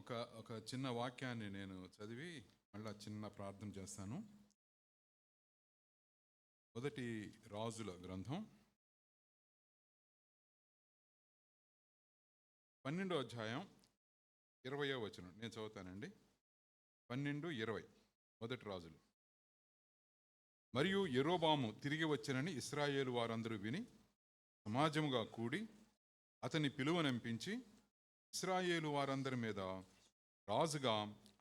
ఒక చిన్న వాక్యాన్ని నేను చదివి మళ్ళా చిన్న ప్రార్థన చేస్తాను. మొదటి రాజుల గ్రంథం 12వ అధ్యాయం 20వ వచనం నేను చదువుతానండి. 12:20 మొదటి రాజులు. మరియు యెరోబాము తిరిగి వచ్చినని ఇశ్రాయేలు వారందరూ విని సమాజముగా కూడి అతని పిలువనంపించి ఇశ్రాయేలు వారందరి మీద రాజుగా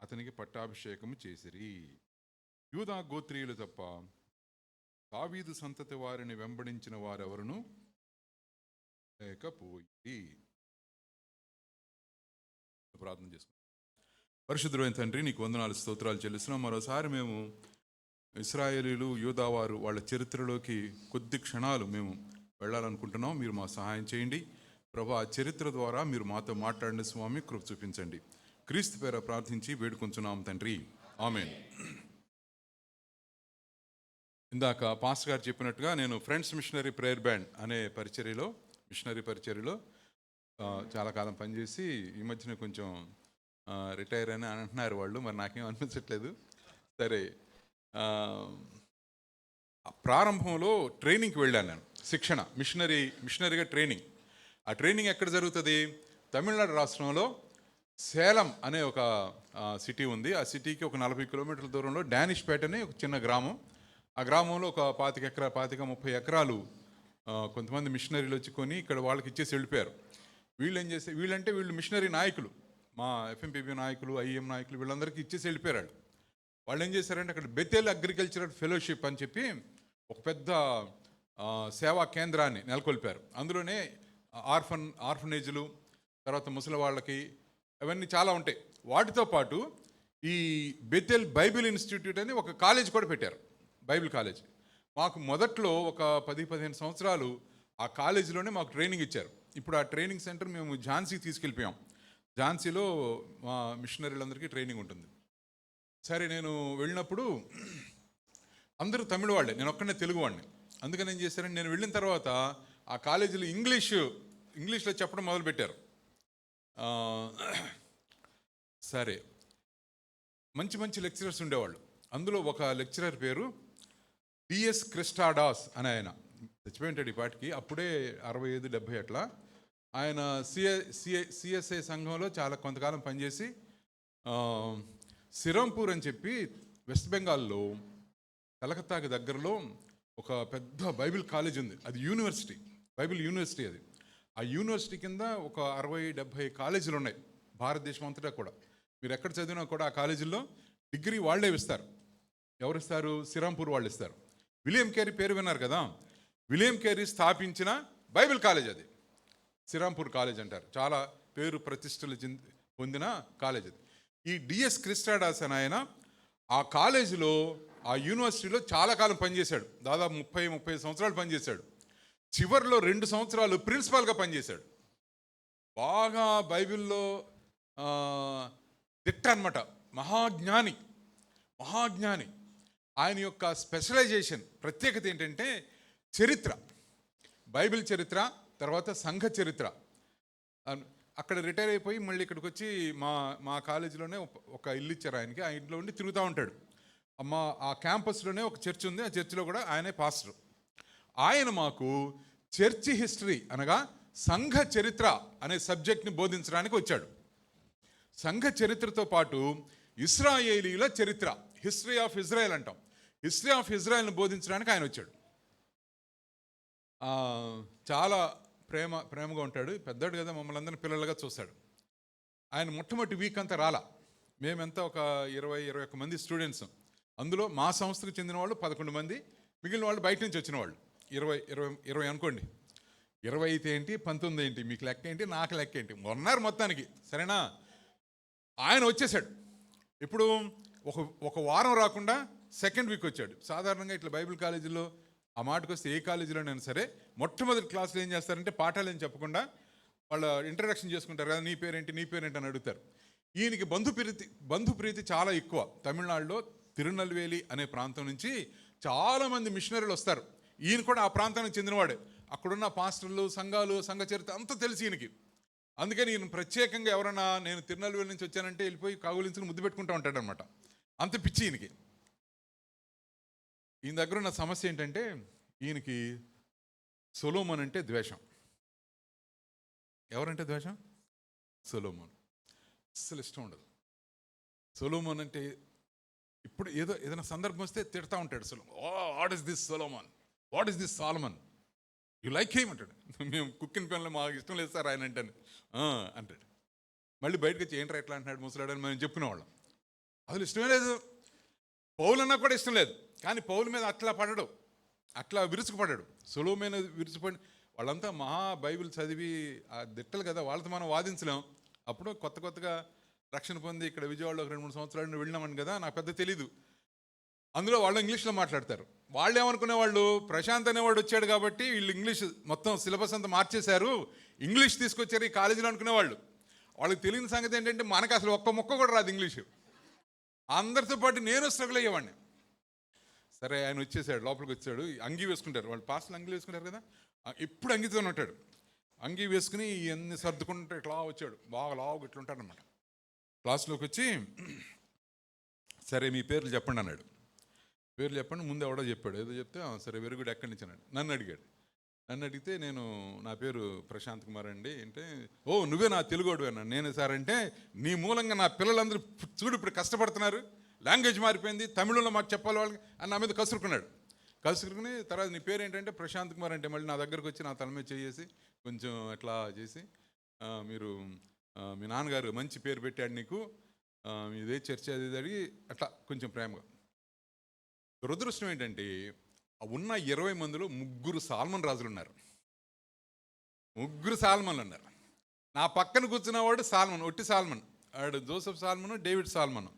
అతనికి పట్టాభిషేకము చేసిరి. యూదా గోత్రీయులు తప్ప దావీదు సంతతి వారిని వెంబడించిన వారెవరును లేకపోయి. ప్రార్థన చేసుకుంటాం. పరిశుద్ధుడైన తండ్రి, నీకు వందనాలు స్తోత్రాలు చెల్లిస్తున్నాం. మరోసారి మేము ఇశ్రాయేలీలు యూదావారు వాళ్ళ చరిత్రలోకి కొద్ది క్షణాలు మేము వెళ్ళాలనుకుంటున్నాం. మీరు మా సహాయం చేయండి ప్రభా. ఆ చరిత్ర ద్వారా మీరు మాతో మాట్లాడిన స్వామి కృప చూపించండి. క్రీస్తు పేర ప్రార్థించి వేడుకొంచున్నాం తండ్రి, ఆమేన్. ఇందాక పాస్టర్ గారు చెప్పినట్టుగా నేను ఫ్రెండ్స్ మిషనరీ ప్రేయర్ బ్యాండ్ అనే మిషనరీ పరిచర్యలో చాలా కాలం పనిచేసి ఈ మధ్యన కొంచెం రిటైర్ అని అంటున్నారు వాళ్ళు. మరి నాకేం అనిపించట్లేదు. సరే, ప్రారంభంలో ట్రైనింగ్కి వెళ్ళాను నేను. శిక్షణ మిషనరీగా ట్రైనింగ్. ఆ ట్రైనింగ్ ఎక్కడ జరుగుతుంది? తమిళనాడు రాష్ట్రంలో సేలం అనే ఒక సిటీ ఉంది. ఆ సిటీకి ఒక 40 కిలోమీటర్ల దూరంలో డానిష్పేట అనే ఒక చిన్న గ్రామం. ఆ గ్రామంలో ఒక 25-30 ఎకరాలు కొంతమంది మిషనరీలు వచ్చి కొని ఇక్కడ వాళ్ళకి ఇచ్చేసి వెళ్ళిపోయారు. వీళ్ళు మిషనరీ నాయకులు, మా ఎఫ్ఎంపీబీ నాయకులు, ఐఎం నాయకులు, వీళ్ళందరికీ ఇచ్చేసి వెళ్ళిపోయారు. వాళ్ళు ఏం చేశారంటే అక్కడ బెతేల్ అగ్రికల్చరల్ ఫెలోషిప్ అని చెప్పి ఒక పెద్ద సేవా కేంద్రాన్ని నెలకొల్పారు. అందులోనే ఆర్ఫనేజ్లు, తర్వాత ముసలి వాళ్ళకి అవన్నీ చాలా ఉంటాయి. వాటితో పాటు ఈ బెతేల్ బైబిల్ ఇన్స్టిట్యూట్ అని ఒక కాలేజ్ కూడా పెట్టారు, బైబిల్ కాలేజ్. మాకు మొదట్లో ఒక 10-15 సంవత్సరాలు ఆ కాలేజీలోనే మాకు ట్రైనింగ్ ఇచ్చారు. ఇప్పుడు ఆ ట్రైనింగ్ సెంటర్ మేము ఝాన్సీకి తీసుకెళ్ళిపోయాం. ఝాన్సీలో మా మిషనరీలందరికీ ట్రైనింగ్ ఉంటుంది. సరే, నేను వెళ్ళినప్పుడు అందరూ తమిళ వాళ్ళే, నేను ఒక్కనే తెలుగు వాడిని. అందుకని ఏం చేశారంటే నేను వెళ్ళిన తర్వాత ఆ కాలేజీలో ఇంగ్లీష్లో చెప్పడం మొదలుపెట్టారు. సరే, మంచి లెక్చరర్స్ ఉండేవాళ్ళు. అందులో ఒక లెక్చరర్ పేరు పిఎస్ క్రిస్టాడాస్ అని. ఆయన చచ్చిపోయింటాడు ఈ పాటికి. అప్పుడే 65-70 అట్లా. ఆయన సిఎస్ఐ సంఘంలో చాలా కొంతకాలం పనిచేసి సిరంపూర్ అని చెప్పి వెస్ట్ బెంగాల్లో కలకత్తాకి దగ్గరలో ఒక పెద్ద బైబిల్ కాలేజ్ ఉంది. అది యూనివర్సిటీ, బైబిల్ యూనివర్సిటీ. అది ఆ యూనివర్సిటీ కింద ఒక 60-70 కాలేజీలు ఉన్నాయి భారతదేశం అంతటా కూడా. మీరు ఎక్కడ చదివినా కూడా ఆ కాలేజీల్లో డిగ్రీ వాళ్ళే ఇస్తారు. ఎవరు ఇస్తారు? సిరంపూర్ వాళ్ళు ఇస్తారు. విలియం కేరీ పేరు విన్నారు కదా. విలియం కేరీ స్థాపించిన బైబిల్ కాలేజ్ అది సిరంపూర్ కాలేజ్ అంటారు. చాలా పేరు ప్రతిష్టలు పొందిన కాలేజ్ అది. ఈ డిఎస్ క్రిస్టాడాస్ అని ఆయన ఆ కాలేజీలో, ఆ యూనివర్సిటీలో చాలా కాలం పనిచేశాడు. దాదాపు 30 సంవత్సరాలు పనిచేశాడు. చివరిలో 2 సంవత్సరాలు ప్రిన్సిపాల్గా పనిచేశాడు. బాగా బైబిల్లో దిట్ట అనమాట, మహాజ్ఞాని. ఆయన యొక్క స్పెషలైజేషన్, ప్రత్యేకత ఏంటంటే చరిత్ర, బైబిల్ చరిత్ర, తర్వాత సంఘ చరిత్ర. అక్కడ రిటైర్ అయిపోయి మళ్ళీ ఇక్కడికి వచ్చి మా కాలేజీలోనే ఒక ఇల్లు ఇచ్చారు ఆయనకి. ఆ ఇంట్లో ఉండి తిరుగుతూ ఉంటాడు. ఆ క్యాంపస్లోనే ఒక చర్చ్ ఉంది. ఆ చర్చిలో కూడా ఆయనే పాస్టర్. ఆయన మాకు చర్చి హిస్టరీ అనగా సంఘ చరిత్ర అనే సబ్జెక్ట్ని బోధించడానికి వచ్చాడు. సంఘ చరిత్రతో పాటు ఇశ్రాయేలీల చరిత్ర, హిస్టరీ ఆఫ్ ఇజ్రాయెల్ అంటాం, హిస్టరీ ఆఫ్ ఇజ్రాయెల్ని బోధించడానికి ఆయన వచ్చాడు. చాలా ప్రేమగా ఉంటాడు. పెద్దోడు కదా, మమ్మల్ని అందరినీ పిల్లలుగా చూస్తాడు. ఆయన మొట్టమొదటి వీక్ అంతా రాలా. మేమెంతా ఒక 20-21 మంది స్టూడెంట్స్. అందులో మా సంస్థకు చెందిన వాళ్ళు 11 మంది, మిగిలిన వాళ్ళు బయట నుంచి వచ్చిన వాళ్ళు 20 అనుకోండి. 20 అయితే ఏంటి, 19 ఏంటి, మీకు లెక్క ఏంటి, నాకు లెక్క ఏంటి, మొన్నారు మొత్తానికి. సరేనా? ఆయన వచ్చేసాడు. ఇప్పుడు ఒక వారం రాకుండా సెకండ్ వీక్ వచ్చాడు. సాధారణంగా ఇట్లా బైబిల్ కాలేజీలో ఆ మాటకు వస్తే ఏ కాలేజీలోనైనా సరే మొట్టమొదటి క్లాసులో ఏం చేస్తారంటే పాఠాలు ఏం చెప్పకుండా వాళ్ళ ఇంట్రడక్షన్ చేసుకుంటారు కదా, నీ పేరేంటి అని అడుగుతారు. ఈయనకి బంధుప్రీతి చాలా ఎక్కువ. తమిళనాడులో తిరునల్వేలి అనే ప్రాంతం నుంచి చాలామంది మిషనరీలు వస్తారు. ఈయన కూడా ఆ ప్రాంతానికి చెందినవాడే. అక్కడున్న పాస్టర్లు, సంఘాలు, సంఘ చరిత్ర అంతా తెలిసి ఈయనకి. అందుకని ఈయన ప్రత్యేకంగా ఎవరైనా నేను తిరునల్వేలి నుంచి వచ్చానంటే వెళ్ళిపోయి కాగులించుకుని ముద్దు పెట్టుకుంటూ ఉంటాడు అనమాట. అంత పిచ్చి ఈయనకి. ఈయన దగ్గర ఉన్న సమస్య ఏంటంటే ఈయనకి సొలొమోన్ అంటే ద్వేషం. ఎవరంటే ద్వేషం? సొలొమోన్. అస్సలు ఇష్టం ఉండదు. సొలొమోన్ అంటే ఇప్పుడు ఏదైనా సందర్భం వస్తే తిడతా ఉంటాడు Solomon. What is this Solomon, what is this Solomon, you like him అంటాడు. మేము కుక్కిన పనులు మాకు ఇష్టం లేదు సార్ ఆయన అంటే అంటాడు. మళ్ళీ బయటకు వచ్చి ఏంట్రా ఎట్లా అంటున్నాడు ముసలాడని మేము చెప్పుకునేవాళ్ళం. అసలు ఇష్టమే లేదు. పౌలన్నా కూడా ఇష్టం లేదు. కానీ పౌలు మీద అట్లా పడడు, అట్లా విరుచుకుపడ్డాడు. సొలొమోన్ విరుచుకుపడి వాళ్ళంతా మహా బైబిల్ చదివి ఆ దిట్టలు కదా, వాళ్ళతో మనం వాదించలేం. అప్పుడు కొత్తగా రక్షణ పొంది ఇక్కడ విజయవాడలో 2-3 సంవత్సరాలు వెళ్ళినామని కదా, నాకు పెద్ద తెలీదు. అందులో వాళ్ళు ఇంగ్లీష్లో మాట్లాడతారు. వాళ్ళు ఏమనుకునే వాళ్ళు, ప్రశాంత్ అనేవాడు వచ్చాడు కాబట్టి వీళ్ళు ఇంగ్లీష్ మొత్తం సిలబస్ అంతా మార్చేశారు, ఇంగ్లీష్ తీసుకొచ్చారు ఈ కాలేజీలో అనుకునేవాళ్ళు. వాళ్ళకి తెలియని సంగతి ఏంటంటే మనకు అసలు ఒక్క ముక్క కూడా రాదు ఇంగ్లీషు. అందరితో పాటు నేను స్ట్రగుల్ అయ్యేవాడిని. సరే ఆయన వచ్చేసాడు, లోపలికి వచ్చాడు. అంగీ వేసుకుంటారు వాళ్ళు, పాస్టర్లు అంగీ వేసుకుంటారు కదా, ఎప్పుడు అంగీతో ఉంటాడు. అంగీ వేసుకుని ఇవన్నీ సర్దుకుంటే ఇట్లా వచ్చాడు, బాగా లావుగా ఇట్లా ఉంటాడు అనమాట. క్లాస్లోకి వచ్చి సరే మీ పేర్లు చెప్పండి అన్నాడు. పేర్లు చెప్పండి. ముందు ఎవడో చెప్పాడు, ఏదో చెప్తే సరే వెరీ గుడ్ ఎక్కడి నుంచి అన్నాడు. నన్ను అడిగాడు. నన్ను అడిగితే నేను నా పేరు ప్రశాంత్ కుమార్ అండి అంటే, ఓ నువ్వే నా తెలుగోడు అన్నాడు. నేను సార్ అంటే, నీ మూలంగా నా పిల్లలందరూ చూడు ఇప్పుడు కష్టపడుతున్నారు, లాంగ్వేజ్ మారిపోయింది, తమిళంలో మాకు చెప్పాలి వాళ్ళకి అని నా మీద కసురుకున్నాడు. కసురుకుని తర్వాత నీ పేరు ఏంటంటే ప్రశాంత్ కుమార్ అంటే, మళ్ళీ నా దగ్గరకు వచ్చి నా తల మీద చేసి కొంచెం అట్లా చేసి, మీరు మీ నాన్నగారు మంచి పేరు పెట్టాడు నీకు, ఇదే చర్చ అది అడిగి అట్లా కొంచెం ప్రేమగా. దురదృష్టం ఏంటంటే ఉన్న 20 మందిలో 3 సాల్మన్ రాజులు ఉన్నారు. 3 సాల్మన్లు ఉన్నారు. నా పక్కన కూర్చున్నవాడు సాల్మన్, ఒట్టి సాల్మన్. వాడు Joseph Solomon, David Solomon.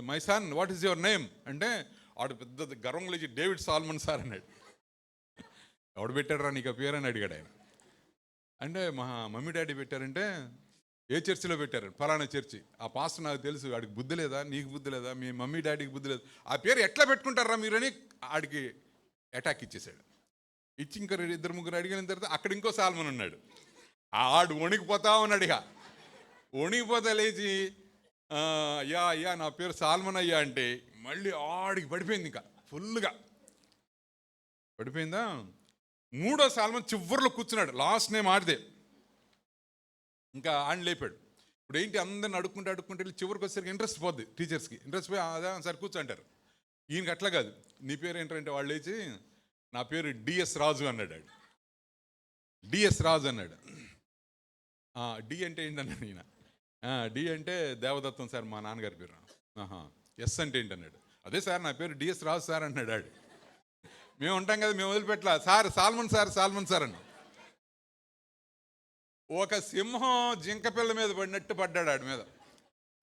My son what is your name అంటే వాడు పెద్ద గర్వంగా లేచి డేవిడ్ సాల్మన్ సార్ అన్నాడు. ఎవడు పెట్టాడరా నీకు ఆ పేరు అని అడిగాడు ఆయన. అంటే మా మమ్మీ డాడీ పెట్టారంటే, ఏ చర్చిలో పెట్టారు? ఫలానా చర్చి. ఆ పాస్టర్ నాకు తెలుసు, వాడికి బుద్ధి లేదా, నీకు బుద్ధి లేదా, మీ మమ్మీ డాడీకి బుద్ధి లేదు, ఆ పేరు ఎట్లా పెట్టుకుంటారా మీరని ఆడికి అటాక్ ఇచ్చేసాడు. ఇచ్చి ఇంకా 2-3 అడిగిన తర్వాత అక్కడ ఇంకో సాల్మన్ ఉన్నాడు. ఆడు వణికిపోతా ఉన్నాడు. ఇక వణికిపోతా లేచి అయ్యా అయ్యా నా పేరు సాల్మన్ అయ్యా అంటే మళ్ళీ ఆడికి పడిపోయింది, ఇంకా ఫుల్గా పడిపోయిందా. 3వ సాల్మన్ చివరిలో కూర్చున్నాడు, లాస్ట్ నేమ్ ఆడిదే. ఇంకా ఆయన లేపాడు. ఇప్పుడు ఏంటి అందరిని అడుక్కుంటే చివరికి వచ్చేసరికి ఇంట్రెస్ట్ పోద్ది, టీచర్స్కి ఇంట్రెస్ట్ పోయి అదే సరే కూర్చో అంటారు. ఈయనకి అట్లా కాదు. నీ పేరు ఏంటంటే వాళ్ళు లేచి నా పేరు డిఎస్ రాజు అన్నాడు. డిఎస్ రాజు అన్నాడు. డి అంటే ఏంటన్నాడు ఈయన. డి అంటే దేవదత్తం సార్ మా నాన్నగారి పేరు. ఎస్ అంటే ఏంటన్నాడు. అదే సార్ నా పేరు డిఎస్ రాజు సార్ అన్నాడు ఆడు. మేము ఉంటాం కదా, మేము వదిలిపెట్టలా, సార్ సాల్మన్ సార్ అన్నాడు. ఒక సింహం జింక పిల్ల మీద పడినట్టు పడ్డాడు ఆడి మీద.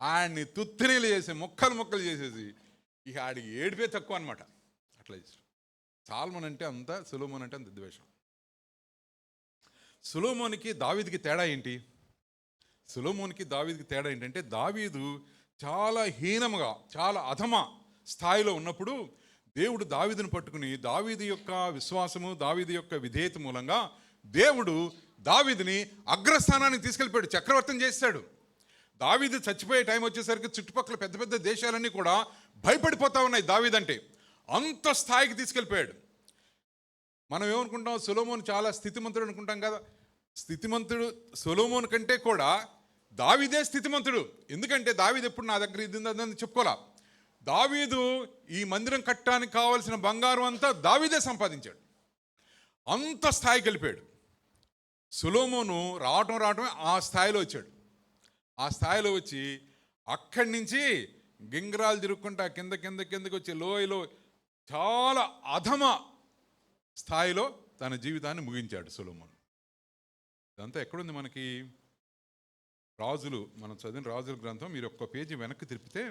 ఆడిని తుత్తినీలు చేసి ముక్కలు చేసేసి ఇక ఆడికి ఏడిపే తక్కువ అనమాట. అట్లా చేశాడు. సాల్మన్ అంటే అంత, సొలొమోన్ అంటే అంత ద్వేషం. సొలొమోన్కి దావీదుకి తేడా ఏంటి? సొలొమోన్కి దావీదుకి తేడా ఏంటంటే, దావీదు చాలా హీనముగా, చాలా అధమ స్థాయిలో ఉన్నప్పుడు దేవుడు దావీదును పట్టుకుని దావీదు యొక్క విశ్వాసము, దావీదు యొక్క విధేయత మూలంగా దేవుడు దావీదుని అగ్రస్థానానికి తీసుకెళ్ళిపోయాడు, చక్రవర్తిని చేశాడు. దావీదు చచ్చిపోయే టైం వచ్చేసరికి చుట్టుపక్కల పెద్ద పెద్ద దేశాలన్నీ కూడా భయపడిపోతా ఉన్నాయి దావీదు అంటే. అంత స్థాయికి తీసుకెళ్ళిపోయాడు. మనం ఏమనుకుంటాం, సొలొమోన్ చాలా స్థితిమంతుడు అనుకుంటాం కదా. స్థితిమంతుడు సొలొమోన్ కంటే కూడా దావీదే స్థితిమంతుడు. ఎందుకంటే దావీదు ఎప్పుడు నా దగ్గర ఇది ఉందని చెప్పుకోలే. దావీదు ఈ మందిరం కట్టడానికి కావాల్సిన బంగారం అంతా దావీదే సంపాదించాడు. అంత స్థాయికి వెళ్ళిపోయాడు. సొలొమోను రావటమే ఆ స్థాయిలో వచ్చాడు. ఆ స్థాయిలో వచ్చి అక్కడి నుంచి గింగరాలు తిరుక్కుంటా కిందకి వచ్చి లోయలో చాలా అధమ స్థాయిలో తన జీవితాన్ని ముగించాడు సొలొమోను. ఇదంతా ఎక్కడుంది మనకి? రాజులు, మనం చదివిన రాజుల గ్రంథం మీరు ఒక్క పేజీ వెనక్కి తిప్పితే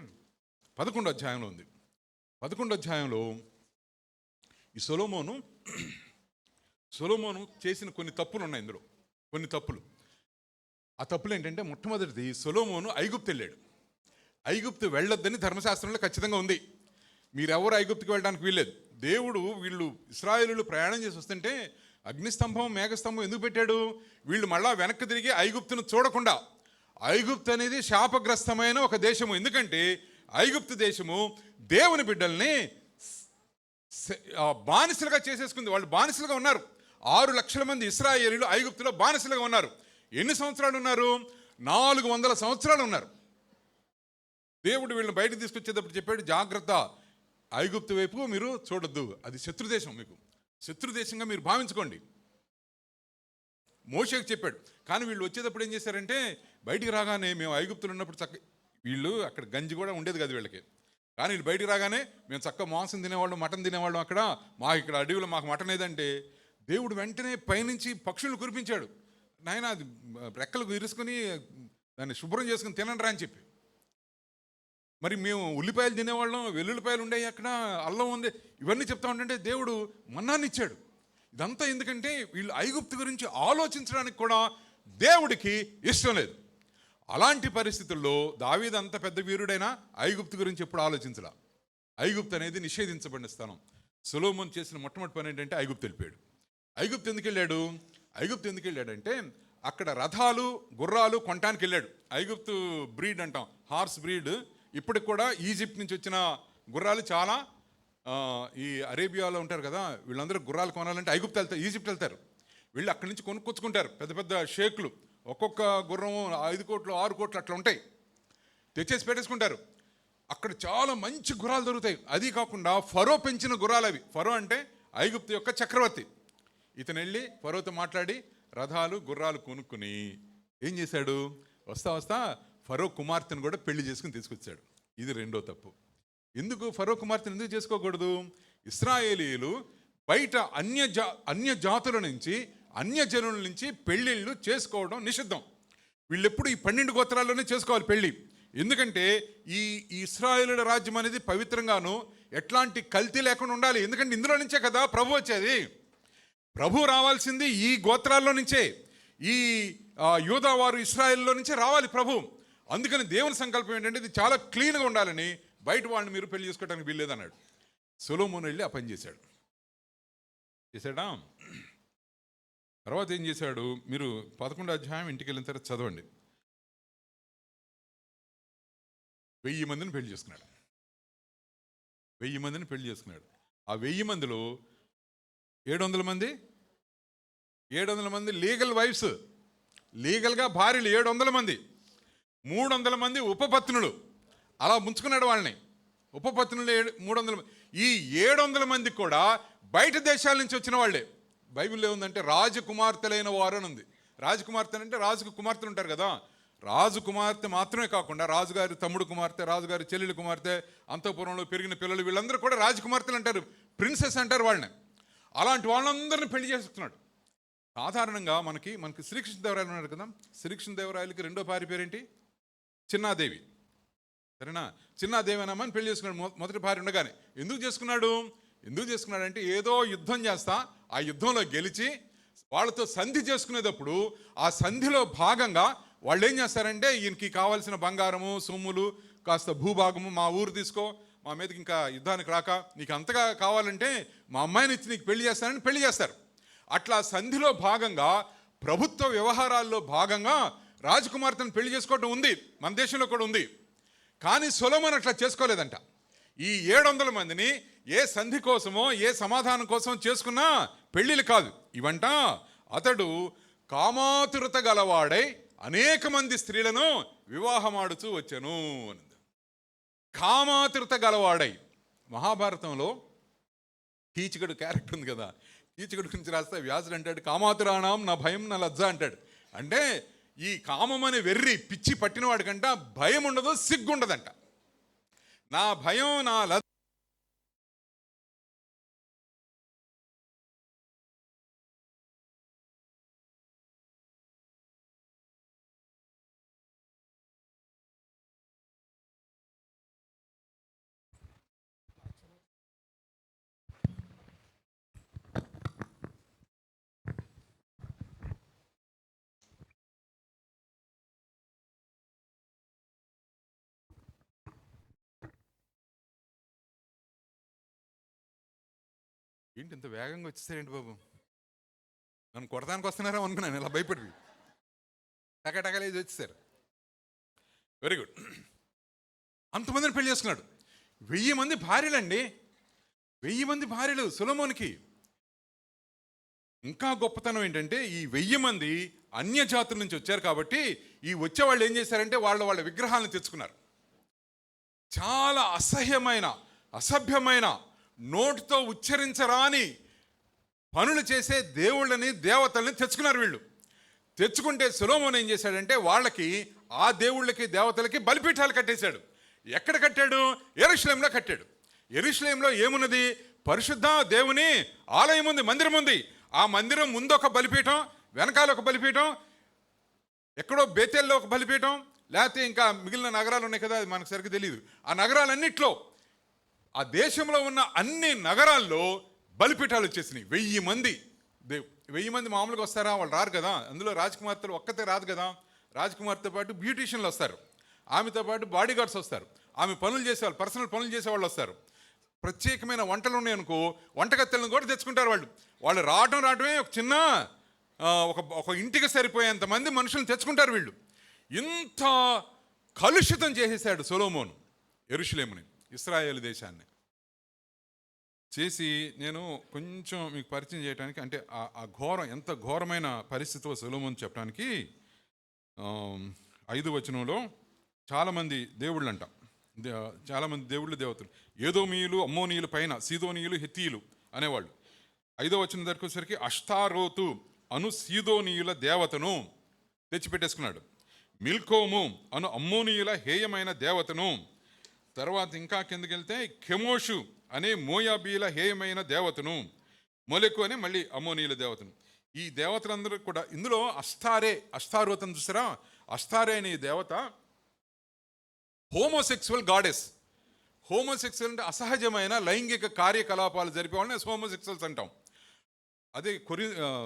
11వ అధ్యాయంలో ఉంది. 11వ అధ్యాయంలో ఈ సొలొమోను చేసిన కొన్ని తప్పులు ఉన్నాయి. ఇందులో కొన్ని తప్పులు. ఆ తప్పులు ఏంటంటే, మొట్టమొదటిది సొలొమోను ఐగుప్తు వెళ్ళాడు. ఐగుప్తు వెళ్ళొద్దని ధర్మశాస్త్రంలో ఖచ్చితంగా ఉంది. మీరెవరు ఐగుప్తుకి వెళ్ళడానికి వీల్లేదు. దేవుడు వీళ్ళు ఇశ్రాయేలీయులు ప్రయాణం చేసి వస్తుంటే అగ్నిస్తంభం మేఘస్తంభం ఎందుకు పెట్టాడు? వీళ్ళు మళ్ళా వెనక్కి తిరిగి ఐగుప్తును చూడకుండా. ఐగుప్తు అనేది శాపగ్రస్తమైన ఒక దేశము. ఎందుకంటే ఐగుప్తు దేశము దేవుని బిడ్డల్ని బానిసలుగా చేసేసుకుంది. వాళ్ళు బానిసలుగా ఉన్నారు. 6 లక్షల మంది ఇశ్రాయేలీయులు ఐగుప్తులో బానిసలుగా ఉన్నారు. ఎన్ని సంవత్సరాలు ఉన్నారు? 400 సంవత్సరాలు ఉన్నారు. దేవుడు వీళ్ళని బయటకు తీసుకొచ్చేటప్పుడు చెప్పాడు, జాగ్రత్త, ఐగుప్తు వైపు మీరు చూడొద్దు, అది శత్రుదేశం, మీకు శత్రుదేశంగా మీరు భావించుకోండి. మోషేకి చెప్పాడు. కానీ వీళ్ళు వచ్చేటప్పుడు ఏం చేశారంటే, బయటికి రాగానే మేము ఐగుప్తులు ఉన్నప్పుడు వీళ్ళు అక్కడ గంజి కూడా ఉండేది కదా వీళ్ళకి. కానీ వీళ్ళు బయటికి రాగానే మేము మాంసం తినేవాళ్ళం, మటన్ తినేవాళ్ళం. అక్కడ ఇక్కడ అడవిలో మాకు మటన్ ఏదంటే, దేవుడు వెంటనే పైనుంచి పక్షులను కురిపించాడు. నాయన అది రెక్కలకు ఇరుసుకొని దాన్ని శుభ్రం చేసుకుని తినండి రా అని చెప్పి. మరి మేము ఉల్లిపాయలు తినేవాళ్ళం, వెల్లుల్లిపాయలు ఉండేవి, అక్కడ అల్లం ఉంది, ఇవన్నీ చెప్తా ఉంటే దేవుడు మన్నాన్ని ఇచ్చాడు. ఇదంతా ఎందుకంటే వీళ్ళు ఐగుప్తు గురించి ఆలోచించడానికి కూడా దేవుడికి ఇష్టం లేదు. అలాంటి పరిస్థితుల్లో దావీదు అంత పెద్ద వీరుడైనా ఐగుప్తు గురించి ఎప్పుడు ఆలోచించలా. ఐగుప్తు అనేది నిషేధించబడిన స్థానం. సొలొమోను చేసిన మొట్టమొదటి పని ఏంటంటే ఐగుప్తు వెళ్ళిపోయాడు. ఐగుప్తు ఎందుకు వెళ్ళాడంటే అక్కడ రథాలు గుర్రాలు కొనటానికి వెళ్ళాడు. ఐగుప్తు బ్రీడ్ అంటాం, హార్స్ బ్రీడ్. ఇప్పటికి కూడా ఈజిప్ట్ నుంచి వచ్చిన గుర్రాలు చాలా, ఈ అరేబియాలో ఉంటారు కదా, వీళ్ళందరూ గుర్రాలు కొనాలంటే ఐగుప్తు వెళ్తారు, ఈజిప్ట్ వెళ్తారు. వీళ్ళు అక్కడి నుంచి కొనుక్కొచ్చుకుంటారు. పెద్ద పెద్ద షేక్లు, ఒక్కొక్క గుర్రం 5 కోట్లు 6 కోట్లు అట్లా ఉంటాయి, తెచ్చేసి పెట్టేసుకుంటారు. అక్కడ చాలా మంచి గుర్రాలు దొరుకుతాయి. అది కాకుండా ఫరో పెంచిన గుర్రాలు అవి. ఫరో అంటే ఐగుప్తు యొక్క చక్రవర్తి. ఇతను వెళ్ళి ఫరోతో మాట్లాడి రథాలు గుర్రాలు కొనుక్కుని ఏం చేశాడు, వస్తా ఫరో కుమార్తెను కూడా పెళ్లి చేసుకుని తీసుకొచ్చాడు. ఇది రెండో తప్పు. ఎందుకు ఫరో కుమార్తెను ఎందుకు చేసుకోకూడదు? ఇశ్రాయేలీయులు బయట అన్య జాతుల నుంచి, అన్యజనుల నుంచి పెళ్ళిళ్ళు చేసుకోవడం నిషిద్ధం. వీళ్ళెప్పుడు ఈ 12 గోత్రాల్లోనే చేసుకోవాలి పెళ్ళి. ఎందుకంటే ఈ ఇశ్రాయేలుల రాజ్యం అనేది పవిత్రంగాను ఎట్లాంటి కల్తీ లేకుండా ఉండాలి. ఎందుకంటే ఇందులో నుంచే కదా ప్రభు వచ్చేది. ప్రభు రావాల్సింది ఈ గోత్రాల్లో నుంచే, ఈ యూదావారు ఇశ్రాయేల్లో నుంచే రావాలి ప్రభు. అందుకని దేవుని సంకల్పం ఏంటంటే ఇది చాలా క్లీన్గా ఉండాలని, బయట వాళ్ళని మీరు పెళ్లి చేసుకోవడానికి వీల్లేదన్నాడు. సొలొమోను వెళ్ళి ఆ పని చేశాడా? తర్వాత ఏం చేశాడు? మీరు 11వ అధ్యాయం ఇంటికి వెళ్ళిన తర్వాత చదవండి. 1000 మందిని పెళ్లి చేసుకున్నాడు. 1000 మందిని పెళ్లి చేసుకున్నాడు. ఆ 1000 మందిలో 700 మంది లీగల్ వైఫ్స్, లీగల్గా భార్యలు 700 మంది, 300 మంది ఉపపత్నులు. అలా ముంచుకున్నాడు వాళ్ళని. ఉపపత్నులు 300 మంది. ఈ 700 మంది కూడా బయట దేశాల నుంచి వచ్చిన వాళ్ళే. బైబిల్లో ఏముందంటే రాజకుమార్తెలైన వారు అని ఉంది. రాజకుమార్తె అంటే రాజుకు కుమార్తెలు ఉంటారు కదా, రాజు కుమార్తె మాత్రమే కాకుండా రాజుగారి తమ్ముడు కుమార్తె, రాజుగారి చెల్లెలు కుమార్తె, అంతఃపురంలో పెరిగిన పిల్లలు, వీళ్ళందరూ కూడా రాజకుమార్తెలు అంటారు, ప్రిన్సెస్ అంటారు వాళ్ళని. అలాంటి వాళ్ళందరినీ పెళ్లి చేసుకున్నాడు. సాధారణంగా మనకి శ్రీకృష్ణదేవరాయలు ఉన్నారు కదా, శ్రీకృష్ణదేవరాయలకి రెండో భార్య పేరేంటి? చిన్నాదేవి. సరేనా? చిన్నాదేవి అని పెళ్లి చేసుకున్నాడు మొదటి భార్య ఉండగానే. ఎందుకు చేసుకున్నాడంటే ఏదో యుద్ధం చేస్తా, ఆ యుద్ధంలో గెలిచి వాళ్ళతో సంధి చేసుకునేటప్పుడు ఆ సంధిలో భాగంగా వాళ్ళు ఏం చేస్తారంటే, ఈయనకి కావాల్సిన బంగారము సొమ్ములు కాస్త భూభాగము, మా ఊరు తీసుకో, మా మీదకి ఇంకా యుద్ధానికి రాక, నీకు అంతగా కావాలంటే మా అమ్మాయిని ఇచ్చి నీకు పెళ్లి చేస్తానని పెళ్లి చేస్తారు. అట్లా సంధిలో భాగంగా, ప్రభుత్వ వ్యవహారాల్లో భాగంగా రాజకుమార్తెను పెళ్లి చేసుకోవడం ఉంది, మన దేశంలో కూడా ఉంది. కానీ సొలొమోను అట్లా చేసుకోలేదంట. ఈ 700 మందిని ఏ సంధి కోసమో ఏ సమాధానం కోసం చేసుకున్నా పెళ్ళిళ్ళు కాదు ఇవంట. అతడు కామాతురత గలవాడై అనేక మంది స్త్రీలను వివాహమాడుతూ వచ్చాను. కామాతురత గలవాడై. మహాభారతంలో కీచకుడు క్యారెక్టర్ ఉంది కదా, కీచకుడి గురించి రాస్తే వ్యాసుడు అంటాడు, కామాతురాణం నా భయం నా లజ్జ అంటాడు. అంటే ఈ కామం అనే వెర్రి పిచ్చి పట్టిన వాడికంట భయం ఉండదు, సిగ్గుండదంట. నా భయం నా లజ్జ ఏంటి ఇంత వేగంగా వచ్చేసారేంటి బాబు? నన్ను కొడతానికి వస్తున్నారా అనుకున్నాను, ఇలా భయపడి టకాటకాలేసి వచ్చేసారు. Very good. అంతమందిని పెళ్లి చేసుకున్నాడు. 1000 మంది భార్యలండి, 1000 మంది భార్యలు సొలొమోనుకి. ఇంకా గొప్పతనం ఏంటంటే ఈ 1000 మంది అన్య జాతుల నుంచి వచ్చారు కాబట్టి ఈ వచ్చేవాళ్ళు ఏం చేశారంటే వాళ్ళ విగ్రహాలను తెచ్చుకున్నారు. చాలా అసహ్యమైన, అసభ్యమైన, నోటితో ఉచ్చరించరాని పనులు చేసే దేవుళ్ళని, దేవతల్ని తెచ్చుకున్నారు వీళ్ళు. తెచ్చుకుంటే సొలొమోను ఏం చేశాడంటే వాళ్ళకి, ఆ దేవుళ్ళకి, దేవతలకి బలిపీఠాలు కట్టేశాడు. ఎక్కడ కట్టాడు? యెరూషలేంలో కట్టాడు. యెరూషలేంలో ఏమున్నది? పరిశుద్ధ దేవుని ఆలయం ఉంది, మందిరం ఉంది. ఆ మందిరం ముందు ఒక బలిపీఠం, వెనకాల ఒక బలిపీఠం, ఎక్కడో బేతేల్లో ఒక బలిపీఠం, లేకపోతే ఇంకా మిగిలిన నగరాలు ఉన్నాయి కదా, అది మనకు సరిగ్గా తెలియదు. ఆ నగరాలన్నిట్లో, ఆ దేశంలో ఉన్న అన్ని నగరాల్లో బలిపీఠాలు వచ్చేసినాయి. 1000 మంది. 1000 మంది మామూలుగా వస్తారా? వాళ్ళు రారు కదా. అందులో రాజకుమార్తెలు ఒక్కతే రాదు కదా. రాజకుమార్తెతో పాటు బ్యూటీషియన్లు వస్తారు, ఆమెతో పాటు బాడీ గార్డ్స్ వస్తారు, ఆమె పనులు చేసేవాళ్ళు, పర్సనల్ పనులు చేసేవాళ్ళు వస్తారు. ప్రత్యేకమైన వంటలు ఉన్నాయనుకో, వంటకత్తెలను కూడా తెచ్చుకుంటారు వాళ్ళు. వాళ్ళు రావడమే ఒక చిన్న ఒక ఇంటికి సరిపోయేంత మంది మనుషులను తెచ్చుకుంటారు వీళ్ళు. ఇంత కలుషితం చేసేసాడు సొలొమోను యెరూషలేముని, ఇశ్రాయేలు దేశాన్ని. చేసి నేను కొంచెం మీకు పరిచయం చేయడానికి, అంటే ఆ ఘోరం, ఎంత ఘోరమైన పరిస్థితిలో సొలొమోను చెప్పడానికి 5వ వచనంలో చాలామంది దేవుళ్ళు అంట, చాలామంది దేవుళ్ళు, దేవతలు, ఏదోమీయులు, అమ్మోనీయులు, పైన సీదోనీయులు, హెత్తీయులు అనేవాళ్ళు. 5వ వచనం దగ్గరికి వచ్చేసరికి అష్తారోతు అను సీదోనీయుల దేవతను తెచ్చిపెట్టేసుకున్నాడు, మిల్కోము అను అమ్మోనీయుల హేయమైన దేవతను, తర్వాత ఇంకా కిందకి వెళ్తే కెమోషు అనే మోయాబీల హేయమైన దేవతను, మొలెకు అనే మళ్ళీ అమ్మోనీయుల దేవతను. ఈ దేవతలందరూ కూడా ఇందులో అష్తారోతను చూసారా? అష్తారే అనే దేవత హోమోసెక్సువల్ గాడెస్. హోమోసెక్సువల్ అంటే అసహజమైన లైంగిక కార్యకలాపాలు జరిపే వాళ్ళని హోమోసెక్సువల్స్ అంటాం. అదే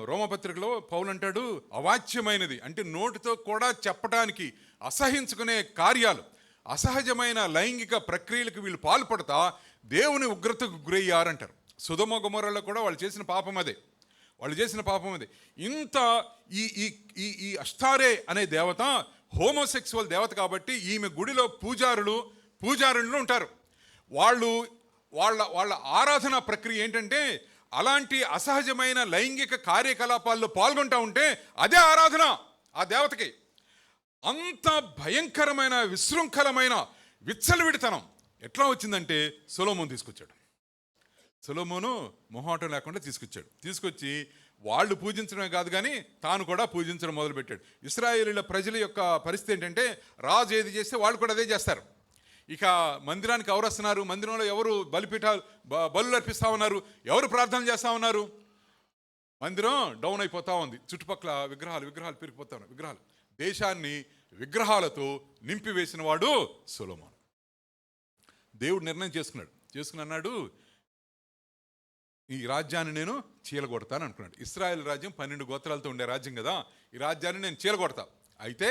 రోమపత్రికలో పౌలు అంటాడు, అవాచ్యమైనది అంటే నోటితో కూడా చెప్పడానికి అసహించుకునే కార్యాలు, అసహజమైన లైంగిక ప్రక్రియలకు వీళ్ళు పాల్పడతా దేవుని ఉగ్రతకు గురయ్యారంటారు. సొదొమ గొమొర్రాలో కూడా వాళ్ళు చేసిన పాపం అదే. ఇంత ఈ అష్టారే అనే దేవత హోమోసెక్సువల్ దేవత కాబట్టి ఈమె గుడిలో పూజారులు ఉంటారు. వాళ్ళ ఆరాధన ప్రక్రియ ఏంటంటే అలాంటి అసహజమైన లైంగిక కార్యకలాపాల్లో పాల్గొంటూ ఉంటే అదే ఆరాధన ఆ దేవతకి. అంత భయంకరమైన, విశృంఖలమైన విచ్చలవిడితనం ఎట్లా వచ్చిందంటే సొలొమోను తీసుకొచ్చాడు. సొలొమోను మొహాటం లేకుండా తీసుకొచ్చి వాళ్ళు పూజించడమే కాదు కానీ తాను కూడా పూజించడం మొదలుపెట్టాడు. ఇశ్రాయేలీల ప్రజల యొక్క పరిస్థితి ఏంటంటే రాజు ఏది చేస్తే వాళ్ళు కూడా అదే చేస్తారు. ఇక మందిరానికి ఎవరు వస్తున్నారు? మందిరంలో ఎవరు బలులు అర్పిస్తా ఉన్నారు? ఎవరు ప్రార్థన చేస్తూ ఉన్నారు? మందిరం డౌన్ అయిపోతా ఉంది, చుట్టుపక్కల విగ్రహాలు పెరిగిపోతా ఉన్నాయి. విగ్రహాలు, దేశాన్ని విగ్రహాలతో నింపివేసిన వాడు సొలొమోను. దేవుడు నిర్ణయం చేసుకుని అన్నాడు, ఈ రాజ్యాన్ని నేను చీలగొడతాను అనుకున్నాడు. ఇశ్రాయేల్ రాజ్యం 12 గోత్రాలతో ఉండే రాజ్యం కదా, ఈ రాజ్యాన్ని నేను చీలగొడతా. అయితే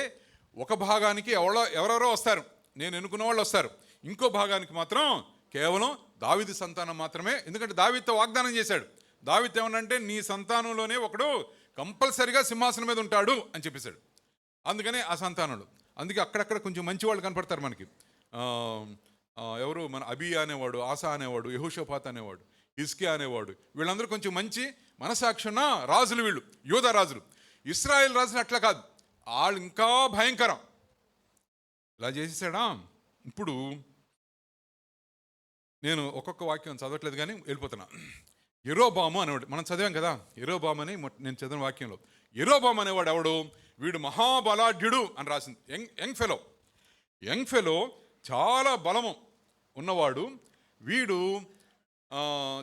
ఒక భాగానికి ఎవరెవరో వస్తారు, నేను ఎన్నుకున్న వాళ్ళు వస్తారు. ఇంకో భాగానికి మాత్రం కేవలం దావీదు సంతానం మాత్రమే. ఎందుకంటే దావీదుతో వాగ్దానం చేశాడు. దావీదు ఏమనంటే నీ సంతానంలోనే ఒకడు కంపల్సరిగా సింహాసనం మీద ఉంటాడు అని చెప్పేశాడు. అందుకనే ఆ సంతానంలో, అందుకే అక్కడక్కడ కొంచెం మంచి వాళ్ళు కనపడతారు మనకి. ఎవరు? మన అబియా అనేవాడు, ఆసా అనేవాడు, యెహోషాపాత్ అనేవాడు, హిజ్కియా అనేవాడు, వీళ్ళందరూ కొంచెం మంచి మనసాక్షి ఉన్న రాజులు వీళ్ళు, యూదా రాజులు. ఇశ్రాయేల్ రాజులు అట్లా కాదు, వాళ్ళు ఇంకా భయంకరం. ఇలా చేసేసాడా? ఇప్పుడు నేను ఒక్కొక్క వాక్యం చదవట్లేదు కానీ వెళ్ళిపోతున్నా. యెరోబాము అనేవాడు, మనం చదివాం కదా యెరోబాము అని, నేను చదివిన వాక్యంలో యెరోబాము అనేవాడు ఎవడు? వీడు మహాబలాఢ్యుడు అని రాసింది. యంగ్ ఫెలో చాలా బలము ఉన్నవాడు. వీడు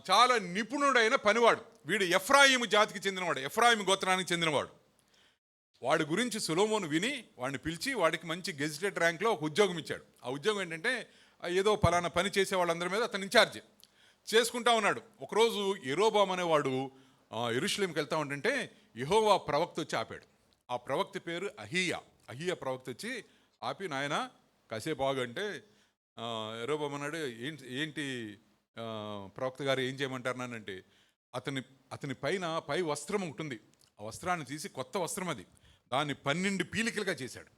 చాలా నిపుణుడైన పనివాడు. వీడు ఎఫ్రాయిము జాతికి చెందినవాడు, ఎఫ్రాయిము గోత్రానికి చెందినవాడు. వాడి గురించి సొలొమోను విని వాడిని పిలిచి వాడికి మంచి గెజిటెడ్ ర్యాంక్లో ఒక ఉద్యోగం ఇచ్చాడు. ఆ ఉద్యోగం ఏంటంటే ఏదో పలానా పని చేసే వాళ్ళందరి మీద అతను ఇన్ఛార్జ్ చేసుకుంటా ఉన్నాడు. ఒకరోజు యెరోబాము అనేవాడు యెరూషలేంకి వెళ్తా ఉంటుంటే యెహోవా ప్రవక్త వచ్చి ఆపాడు. ఆ ప్రవక్త పేరు అహీయా ప్రవక్త వచ్చి ఆపి, నాయన కాసేపు ఆగు అంటే యెరోబాము అన్నాడు, ఏంటి ప్రవక్త గారు ఏం చేయమంటారు నానంటే, అతని పై వస్త్రం ఉంటుంది, ఆ వస్త్రాన్ని తీసి కొత్త వస్త్రం అది, దాన్ని 12 పీలికలుగా చేశాడు.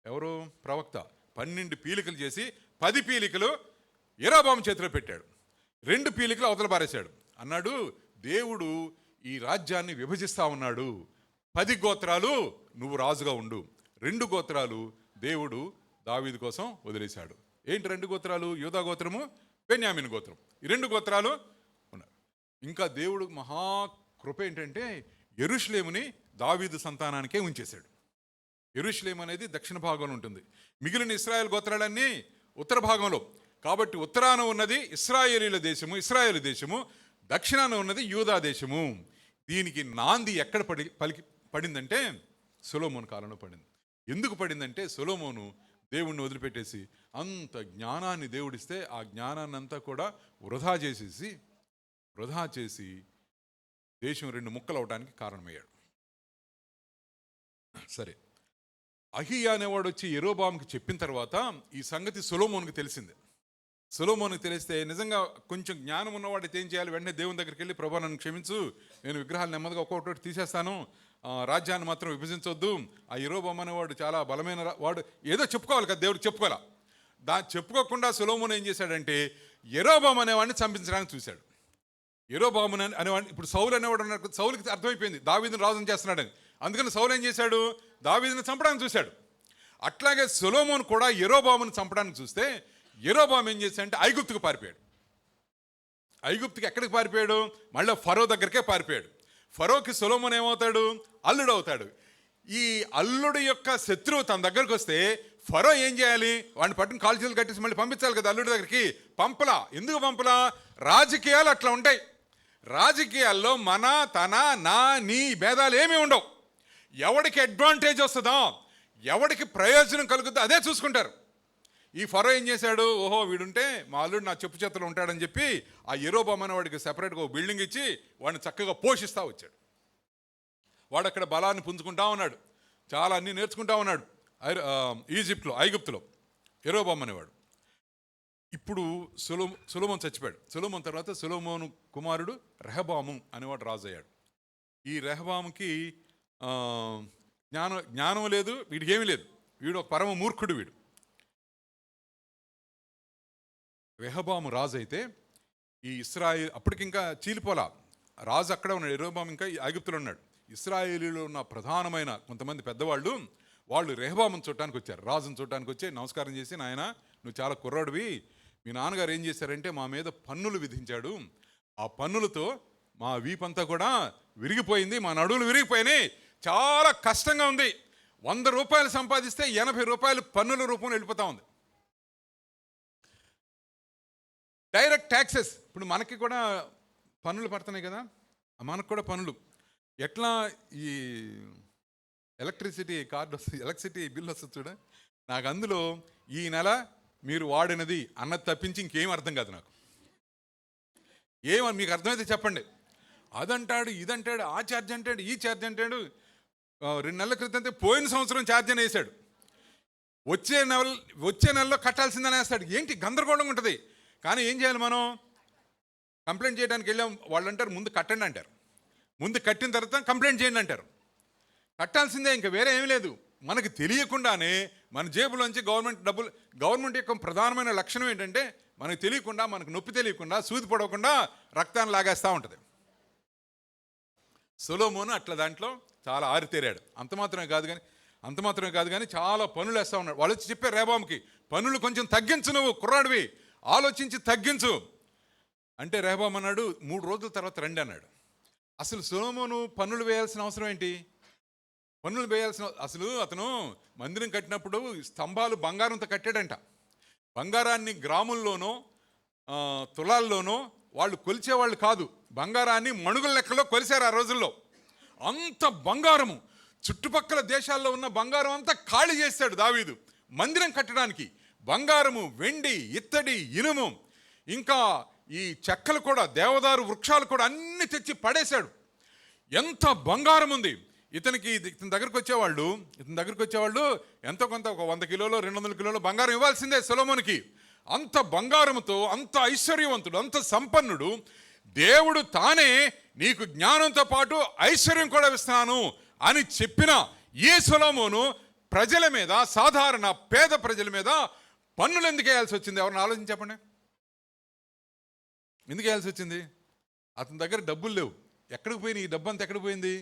ఎవరు? ప్రవక్త. 12 పీలికలు చేసి 10 పీలికలు యెరోబాము చేతిలో పెట్టాడు, 2 పీలికలు అవతల పారేశాడు. అన్నాడు, దేవుడు ఈ రాజ్యాన్ని విభజిస్తా ఉన్నాడు. 10 గోత్రాలు నువ్వు రాజుగా ఉండు, 2 గోత్రాలు దేవుడు దావీదు కోసం వదిలేశాడు. ఏంటి 2 గోత్రాలు? యూదా గోత్రము, బెన్యామీను గోత్రం. ఈ 2 గోత్రాలు ఉన్నారు. ఇంకా దేవుడు మహాకృప ఏంటంటే యెరూషలేముని దావీదు సంతానానికే ఉంచేశాడు. యెరూషలేము అనేది దక్షిణ భాగంలో ఉంటుంది, మిగిలిన ఇశ్రాయేల్ గోత్రాలన్నీ ఉత్తర భాగంలో. కాబట్టి ఉత్తరాన ఉన్నది ఇశ్రాయేలీల దేశము, ఇశ్రాయేలు దేశము, దక్షిణాన ఉన్నది యూదా దేశము. దీనికి నాంది ఎక్కడ పడిందంటే సొలొమోను కాలంలో పడింది. ఎందుకు పడిందంటే సొలొమోను దేవుణ్ణి వదిలిపెట్టేసి అంత జ్ఞానాన్ని దేవుడిస్తే ఆ జ్ఞానాన్ని అంతా కూడా వృధా చేసి దేశం 2 ముక్కలు అవడానికి కారణమయ్యాడు. సరే, అహీయా అనేవాడు వచ్చి యెరోబాముకి చెప్పిన తర్వాత ఈ సంగతి సొలొమోనుకి తెలిసింది. సొలొమోనుకి తెలిస్తే నిజంగా కొంచెం జ్ఞానం ఉన్నవాడైతే ఏం చేయాలి? వెంటనే దేవుని దగ్గరికి వెళ్ళి, ప్రభా నన్ను క్షమించు, నేను విగ్రహాలు నెమ్మదిగా ఒక్కొక్కటి తీసేస్తాను, రాజ్యాన్ని మాత్రం విభజించవద్దు. ఆ యెరోబాము అనేవాడు చాలా బలమైన వాడు, ఏదో చెప్పుకోవాలి కదా, దేవుడు చెప్పుకోవాలా. చెప్పుకోకుండా సొలొమోను ఏం చేశాడంటే యెరోబాము అనేవాడిని చంపించడానికి చూశాడు. యెరోబాము అనేవాడిని, ఇప్పుడు సౌలు అనేవాడు ఉన్నాడు, సౌలుకి అర్థమైపోయింది దావీదుని రాజుని చేస్తున్నాడని. అందుకని సౌలు ఏం చేశాడు? దావీదుని చంపడానికి చూశాడు. అట్లాగే సొలొమోను కూడా యెరోబాముని చంపడానికి చూస్తే యెరోబాము ఏం చేశాడంటే ఐగుప్తుకు పారిపోయాడు. ఐగుప్తుకి ఎక్కడికి పారిపోయాడు? మళ్ళీ ఫరో దగ్గరికే పారిపోయాడు. ఫరోకి సొలొమోను ఏమవుతాడు? అల్లుడు అవుతాడు. ఈ అల్లుడు యొక్క శత్రువు తన దగ్గరకు వస్తే ఫరో ఏం చేయాలి? వాడిని పట్టుకుని కాలు చేతులు కట్టేసి మళ్ళీ పంపించాలి కదా అల్లుడి దగ్గరికి. పంపలా. ఎందుకు పంపలా? రాజకీయాలు అట్లా ఉంటాయి. రాజకీయాల్లో మన, తన, నా, నీ భేదాలు ఏమీ ఉండవు. ఎవడికి అడ్వాంటేజ్ వస్తుందో, ఎవడికి ప్రయోజనం కలుగుతుందో అదే చూసుకుంటారు. ఈ ఫరో ఏం చేశాడు? ఓహో వీడుంటే మా అల్లుడు నా చెప్పు చేతులు ఉంటాడని చెప్పి ఆ యెరోబాము అనే వాడికి సెపరేట్గా ఒక బిల్డింగ్ ఇచ్చి వాడిని చక్కగా పోషిస్తూ వచ్చాడు. వాడు అక్కడ బలాన్ని పుంజుకుంటా ఉన్నాడు, చాలా అన్నీ నేర్చుకుంటా ఉన్నాడు ఈజిప్ట్లో, ఐగుప్తులో యెరోబాము అనేవాడు. ఇప్పుడు సొలొమోను చచ్చిపోయాడు. సొలొమోను తర్వాత సొలొమోను కుమారుడు రెహబాము అనేవాడు రాజు అయ్యాడు. ఈ రెహబాముకి జ్ఞానం లేదు, వీడికి ఏమీ లేదు, వీడు ఒక పరమ మూర్ఖుడు. వీడు రెహబాము రాజు అయితే ఈ ఇశ్రాయేల్ అప్పటికింకా చీలిపోలా, రాజు అక్కడే ఉన్నాడు, యెరోబాము ఇంకా ఐగుప్తులో ఉన్నాడు. ఇశ్రాయేలీలో ఉన్న ప్రధానమైన కొంతమంది పెద్దవాళ్ళు వాళ్ళు రెహబామును చూడటానికి వచ్చారు. రాజును చూడటానికి వచ్చి నమస్కారం చేసి, నాయన నువ్వు చాలా కుర్రాడివి, మీ నాన్నగారు ఏం చేశారంటే మా మీద పన్నులు విధించాడు, ఆ పన్నులతో మా వీపంతా కూడా విరిగిపోయింది, మా నడువులు విరిగిపోయినాయి, చాలా కష్టంగా ఉంది. 100 రూపాయలు సంపాదిస్తే 80 రూపాయలు పన్నుల రూపంలో వెళ్ళిపోతా ఉంది. డైరెక్ట్ ట్యాక్సెస్, ఇప్పుడు మనకి కూడా పన్నులు పడుతున్నాయి కదా, మనకు కూడా పన్నులు. ఎట్లా ఈ ఎలక్ట్రిసిటీ కార్డు వస్తుంది, ఎలక్ట్రిసిటీ బిల్ వస్తుంది చూడ, నాకు అందులో ఈ నెల మీరు వాడినది అన్నది తప్పించి ఇంకేం అర్థం కాదు నాకు. ఏమని మీకు అర్థమైతే చెప్పండి. అదంటాడు, ఇదంటాడు, ఆ ఛార్జ్ అంటాడు, ఈ ఛార్జ్ అంటాడు. 2 నెలల క్రితం పోయిన సంవత్సరం ఛార్జ్ అని వేసాడు, వచ్చే నెలలో కట్టాల్సిందని వేస్తాడు. ఏంటి గందరగోళంగా ఉంటుంది. కానీ ఏం చేయాలి? మనం కంప్లైంట్ చేయడానికి వెళ్ళాం, వాళ్ళు అంటారు ముందు కట్టండి అంటారు, ముందు కట్టిన తర్వాత కంప్లైంట్ చేయండి అంటారు. కట్టాల్సిందే, ఇంకా వేరే ఏమీ లేదు. మనకు తెలియకుండానే మన జేబులోంచి గవర్నమెంట్ యొక్క ప్రధానమైన లక్షణం ఏంటంటే మనకు తెలియకుండా, మనకు నొప్పి తెలియకుండా, సూది పడవకుండా రక్తాన్ని లాగేస్తూ ఉంటుంది. సొలొమోను అట్లా దాంట్లో చాలా ఆరితేరాడు. అంత మాత్రమే కాదు కానీ చాలా పనులు వేస్తూ ఉన్నాడు. వాళ్ళు వచ్చి చెప్పారు రెహబాముకి, పనులు కొంచెం తగ్గించు, నువ్వు కుర్రాడివి, ఆలోచించి తగ్గించు అంటే రెహబాము అన్నాడు 3 రోజుల తర్వాత రండి అన్నాడు. అసలు సొలొమోను పన్నులు వేయాల్సిన అవసరం ఏంటి? అసలు అతను మందిరం కట్టినప్పుడు స్తంభాలు బంగారంతో కట్టాడంట. బంగారాన్ని గ్రాముల్లోనో తులాల్లోనో వాళ్ళు కొలిచేవాళ్ళు కాదు, బంగారాన్ని మణుగుల లెక్కలో కొలిశారు ఆ రోజుల్లో. అంత బంగారము, చుట్టుపక్కల దేశాల్లో ఉన్న బంగారం అంతా ఖాళీ చేశాడు దావీదు మందిరం కట్టడానికి. బంగారము, వెండి, ఇత్తడి, ఇనుము, ఇంకా ఈ చెక్కలు కూడా, దేవదారు వృక్షాలు కూడా అన్ని తెచ్చి పడేశాడు. ఎంత బంగారం ఉంది. ఇతని దగ్గరకు వచ్చేవాళ్ళు ఎంతో కొంత ఒక 100 కిలోలు 200 కిలోలు బంగారం ఇవ్వాల్సిందే సొలొమోనుకి. అంత బంగారంతో, అంత ఐశ్వర్యవంతుడు, అంత సంపన్నుడు, దేవుడు తానే నీకు జ్ఞానంతో పాటు ఐశ్వర్యం కూడా ఇస్తాను అని చెప్పిన ఈ సొలొమోను ప్రజల మీద, సాధారణ పేద ప్రజల మీద పన్నులు ఎందుకు వేయాల్సి వచ్చింది? ఎవరిని ఆలోచించి చెప్పండి. ఎందుకు వేయాల్సి వచ్చింది? అతని దగ్గర డబ్బులు లేవు. ఎక్కడికి పోయింది ఈ డబ్బు? అంతా ఎక్కడికి పోయింది?